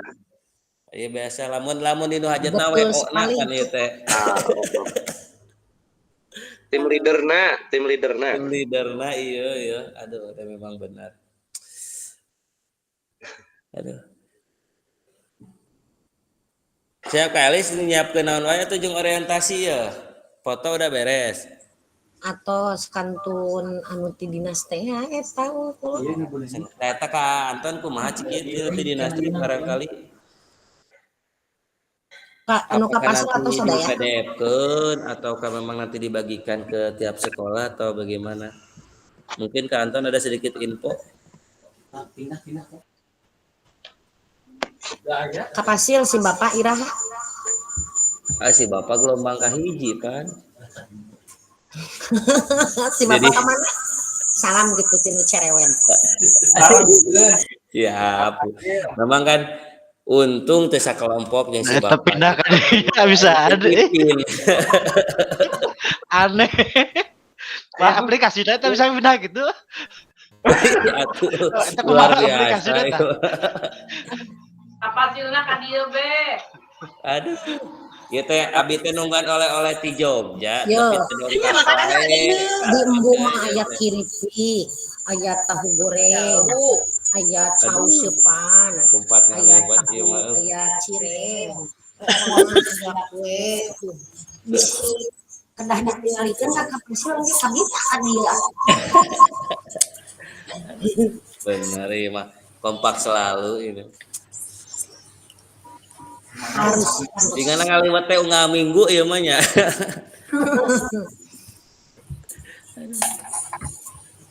Speaker 1: Iya biasa lamun dinu hajat na
Speaker 8: Betul
Speaker 1: WO na
Speaker 8: sekali.
Speaker 1: kan ieu teh.
Speaker 4: Tim leaderna.
Speaker 1: Tim leaderna iya. Aduh, teh memang benar. Aduh. Siap Kalis nyiapkeun naon wae atuh jeung orientasi ya. Foto udah beres.
Speaker 8: Atau sekantun anu ti dinas teh eta unggul.
Speaker 1: Eta ka Anton kumaha cik ieu ti dinasti barangkali.
Speaker 8: Kak, anu
Speaker 1: Apakah
Speaker 8: kapasil atau
Speaker 1: nanti
Speaker 8: sadaya?
Speaker 1: di PDF-keun ataukah memang nanti dibagikan ke tiap sekolah atau bagaimana? Mungkin Kak Anton ada sedikit info.
Speaker 8: Kapasil si Bapak Iraha.
Speaker 1: Si Bapak gelombang kahiji kan.
Speaker 8: Si Bapak
Speaker 1: Jadi-
Speaker 8: kemana? Salam gitu tinu cerewen.
Speaker 1: Siap. Memang kan untung teh sakelompok jeung si
Speaker 9: Eta
Speaker 1: Bapak.
Speaker 9: pindah kan ya bisa ada. Aneh. Wah, aplikasi eta bisa pindah gitu.
Speaker 1: Atuh,
Speaker 9: Eta
Speaker 1: luar
Speaker 9: kumaha aplikasi
Speaker 1: biasa.
Speaker 9: eta?
Speaker 7: Kapasilna ka dieu be.
Speaker 1: Aduh. Ieu teh abi teh nungguan oleh-oleh ti Jogja.
Speaker 8: Yo.
Speaker 1: Tapi teh dongkap wae.
Speaker 8: Di embung mah aya kiripik, aya tahu goreng, aya saus sepan,
Speaker 1: Kumpat
Speaker 8: aya
Speaker 1: ngalibat ieu
Speaker 8: tahu,
Speaker 1: mah.
Speaker 8: aya cireng, aya kue, bisi kedah ditinggalikeun ka kapasil ge kabisa ka dieu.
Speaker 1: Bener ieu mah. Kompak selalu ini.
Speaker 8: Harus.
Speaker 1: Dingana ngaliwat teh unggal minggu ieu mah nya.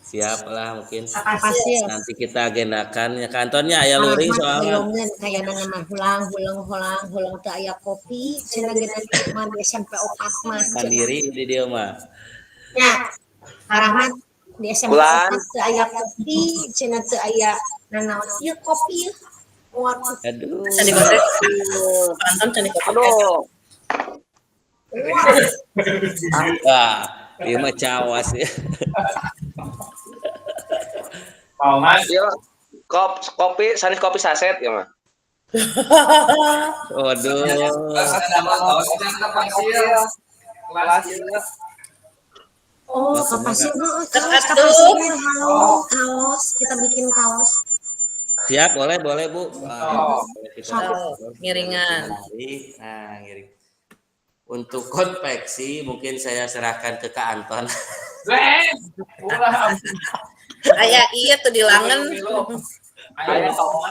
Speaker 1: Siap lah mungkin
Speaker 8: Kapasil.
Speaker 1: nanti kita agendakan ya kantornya aya luring soalnya.
Speaker 8: Hoyongeun kayana mah hulang teu aya kopi, cenah geuna mah di SMP 4 mah.
Speaker 1: Mandiri di dia mah.
Speaker 8: Ya. Karahmat di SMP 4 teu aya kopi, cenah teu aya nanaon ieu kopi ieu. Waduh.
Speaker 1: Aduh.
Speaker 4: Aduh.
Speaker 1: Ah, ieu mah cawas ya.
Speaker 4: Yo, kopi sanes kopi saset ya mah.
Speaker 1: Waduh.
Speaker 8: Oh, kapasil kapasil kaos, kita bikin kaos.
Speaker 1: Siap, boleh Bu.
Speaker 2: Ngiringan.
Speaker 1: Nah, ngiring. Untuk konveksi mungkin saya serahkan ke Kak Anton.
Speaker 2: Aya iya tuh di langen.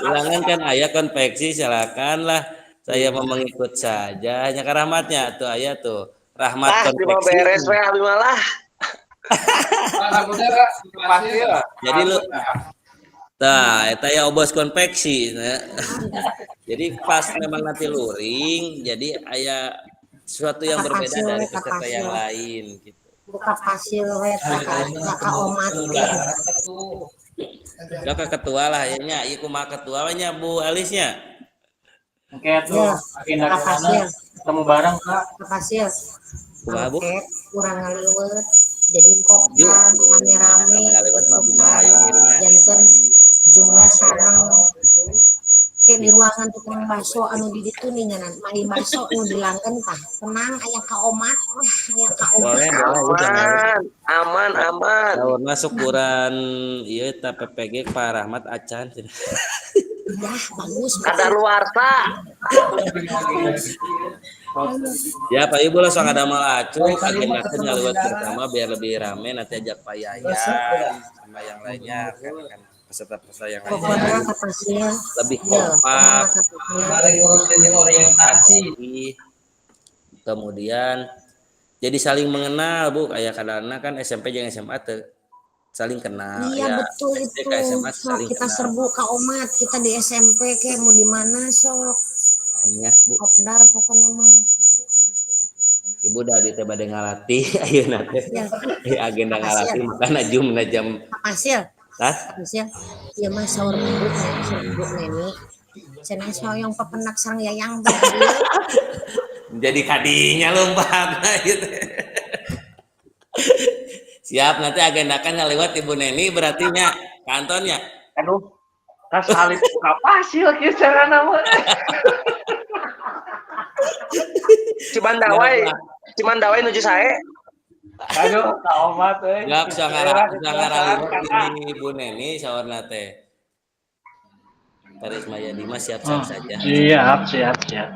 Speaker 1: Ulangan kan ayah konveksi, silakanlah. Saya mau mengikut saja. Hanya ke rahmatnya tuh ayah tuh. Rahmat
Speaker 4: Di mau
Speaker 1: konveksi.
Speaker 4: beres we abi malah.
Speaker 1: Jadi lu eta ya obos konveksi. Jadi pas memang nanti luring, jadi ayah sesuatu yang berbeda dari peserta yang lain gitu.
Speaker 8: Buka pasir we kakak omat.
Speaker 1: Lo ke ketua lah ya, ieu kumaha ketuanya Bu Alisnya.
Speaker 9: Oke tuh agenda ke sana ketemu bareng Kak.
Speaker 8: Ke pasir.
Speaker 1: Kumaha Bu?
Speaker 8: Oke, kurang ngaliwet. Jadi kopdar rame-rame untuk janten jumlah sarang kayak di ruangan tukang bakso anu di ditu nih nyanan mari bakso anu dilangkeun tah tenang aya ka omat aya ka omat
Speaker 4: Aman.
Speaker 1: Saurna syukuran ieu ta PPG Pak Rahmat Acan.
Speaker 8: ya bagus
Speaker 4: Ada luarsa.
Speaker 1: Ya Pak Ibu langsung ada mal acuh agendakeun ngaliwat pertama biar lebih rame nanti ajak Pak Yayan sama yang lainnya kan peserta-peserta yang lainnya
Speaker 8: pokoknya ke pasir
Speaker 1: lebih kompak.
Speaker 3: orientasi.
Speaker 1: Kemudian jadi saling mengenal Bu kayak kadang kan SMP jeung SMA teh saling kenal
Speaker 8: iya
Speaker 1: ya.
Speaker 8: betul
Speaker 1: SD
Speaker 8: itu
Speaker 1: ke SMA
Speaker 8: sok
Speaker 1: saling
Speaker 8: kita
Speaker 1: kenal.
Speaker 8: serbu ka omat kita di SMP kayak mau di mana sok
Speaker 1: Ya, Bu.
Speaker 8: kopdar pokoknya mah
Speaker 1: Ibu udah di teh bade ngalatih ayeuna teh. Agenda ngalatih makana jam
Speaker 8: ka pasir
Speaker 1: tas
Speaker 8: pasir ieu mah saur minggu neni cenah soyong pependak sareng yayang
Speaker 1: jadi kadinya lompat gitu. Siap nanti agendakan ngaliwat Ibu Neni berarti nya kantornya.
Speaker 3: Aduh, tas salib kapasil kieu carana mah.
Speaker 4: Cimandawai nuju sae.
Speaker 3: Aduh, ka omat euy.
Speaker 1: Gak bisa ngaraliwat ini Ibu Neni sawarna teh. Karisma Yadima siap-siap saja.
Speaker 6: Siap.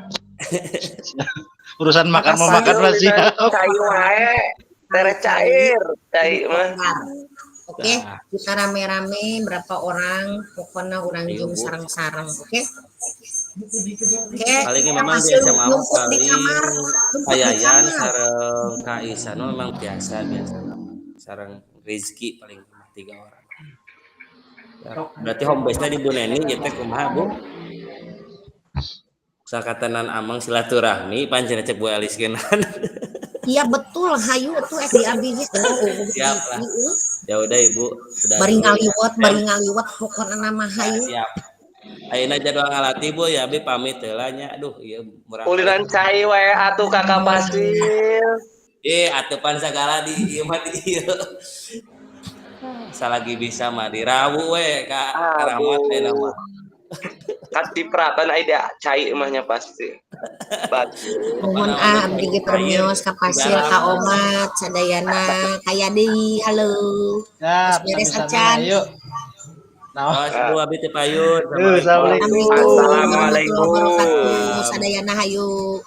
Speaker 6: Urusan makan mau makan mah siap.
Speaker 4: Cair wae. Tere cair mah.
Speaker 8: Oke, kita rame-rame berapa orang, pokoknya orang jum sarang-sarang, oke? Oke,
Speaker 1: Paling
Speaker 8: kita
Speaker 1: memang
Speaker 8: masih
Speaker 1: biasa mau
Speaker 8: numpuk di
Speaker 1: paling
Speaker 8: kamar, numpuk di
Speaker 1: Kayayan
Speaker 8: kamar.
Speaker 1: sareng Kak Isano memang biasa sareng Rizky paling 3 orang. Ya, berarti home base-nya di Bu Neni ya teh kumaha Bu? Sakatanan amang silaturahmi pancen cek Bu Elis genan.
Speaker 8: Iya betul, hayu tuh di abi gitu.
Speaker 1: Siap lah. Ya udah Ibu, sudah.
Speaker 8: Bari ngaliwat pokoknya nama hayu.
Speaker 1: Siap. Ayeuna jadwal ngalatih Bu ya abi pamit heula nya. Aduh ieu murah.
Speaker 4: Ulinan cai wae atuh kakak pasir.
Speaker 1: Atupan segala di ieu mah di ieu. Salagi bisa mah dirawu we Kak Rahmat teh nama.
Speaker 4: Kan diprakan aya cai emahnya pasti.
Speaker 8: Mohon abdi ge permios ka pasir ka omat sadayana kaya deui halo.
Speaker 6: Ya,
Speaker 8: Beres acan.
Speaker 6: ayo.
Speaker 1: Oh, seru abi teh payun.
Speaker 6: Assalamualaikum.
Speaker 4: Assalamualaikum.
Speaker 8: Sadayana hayu.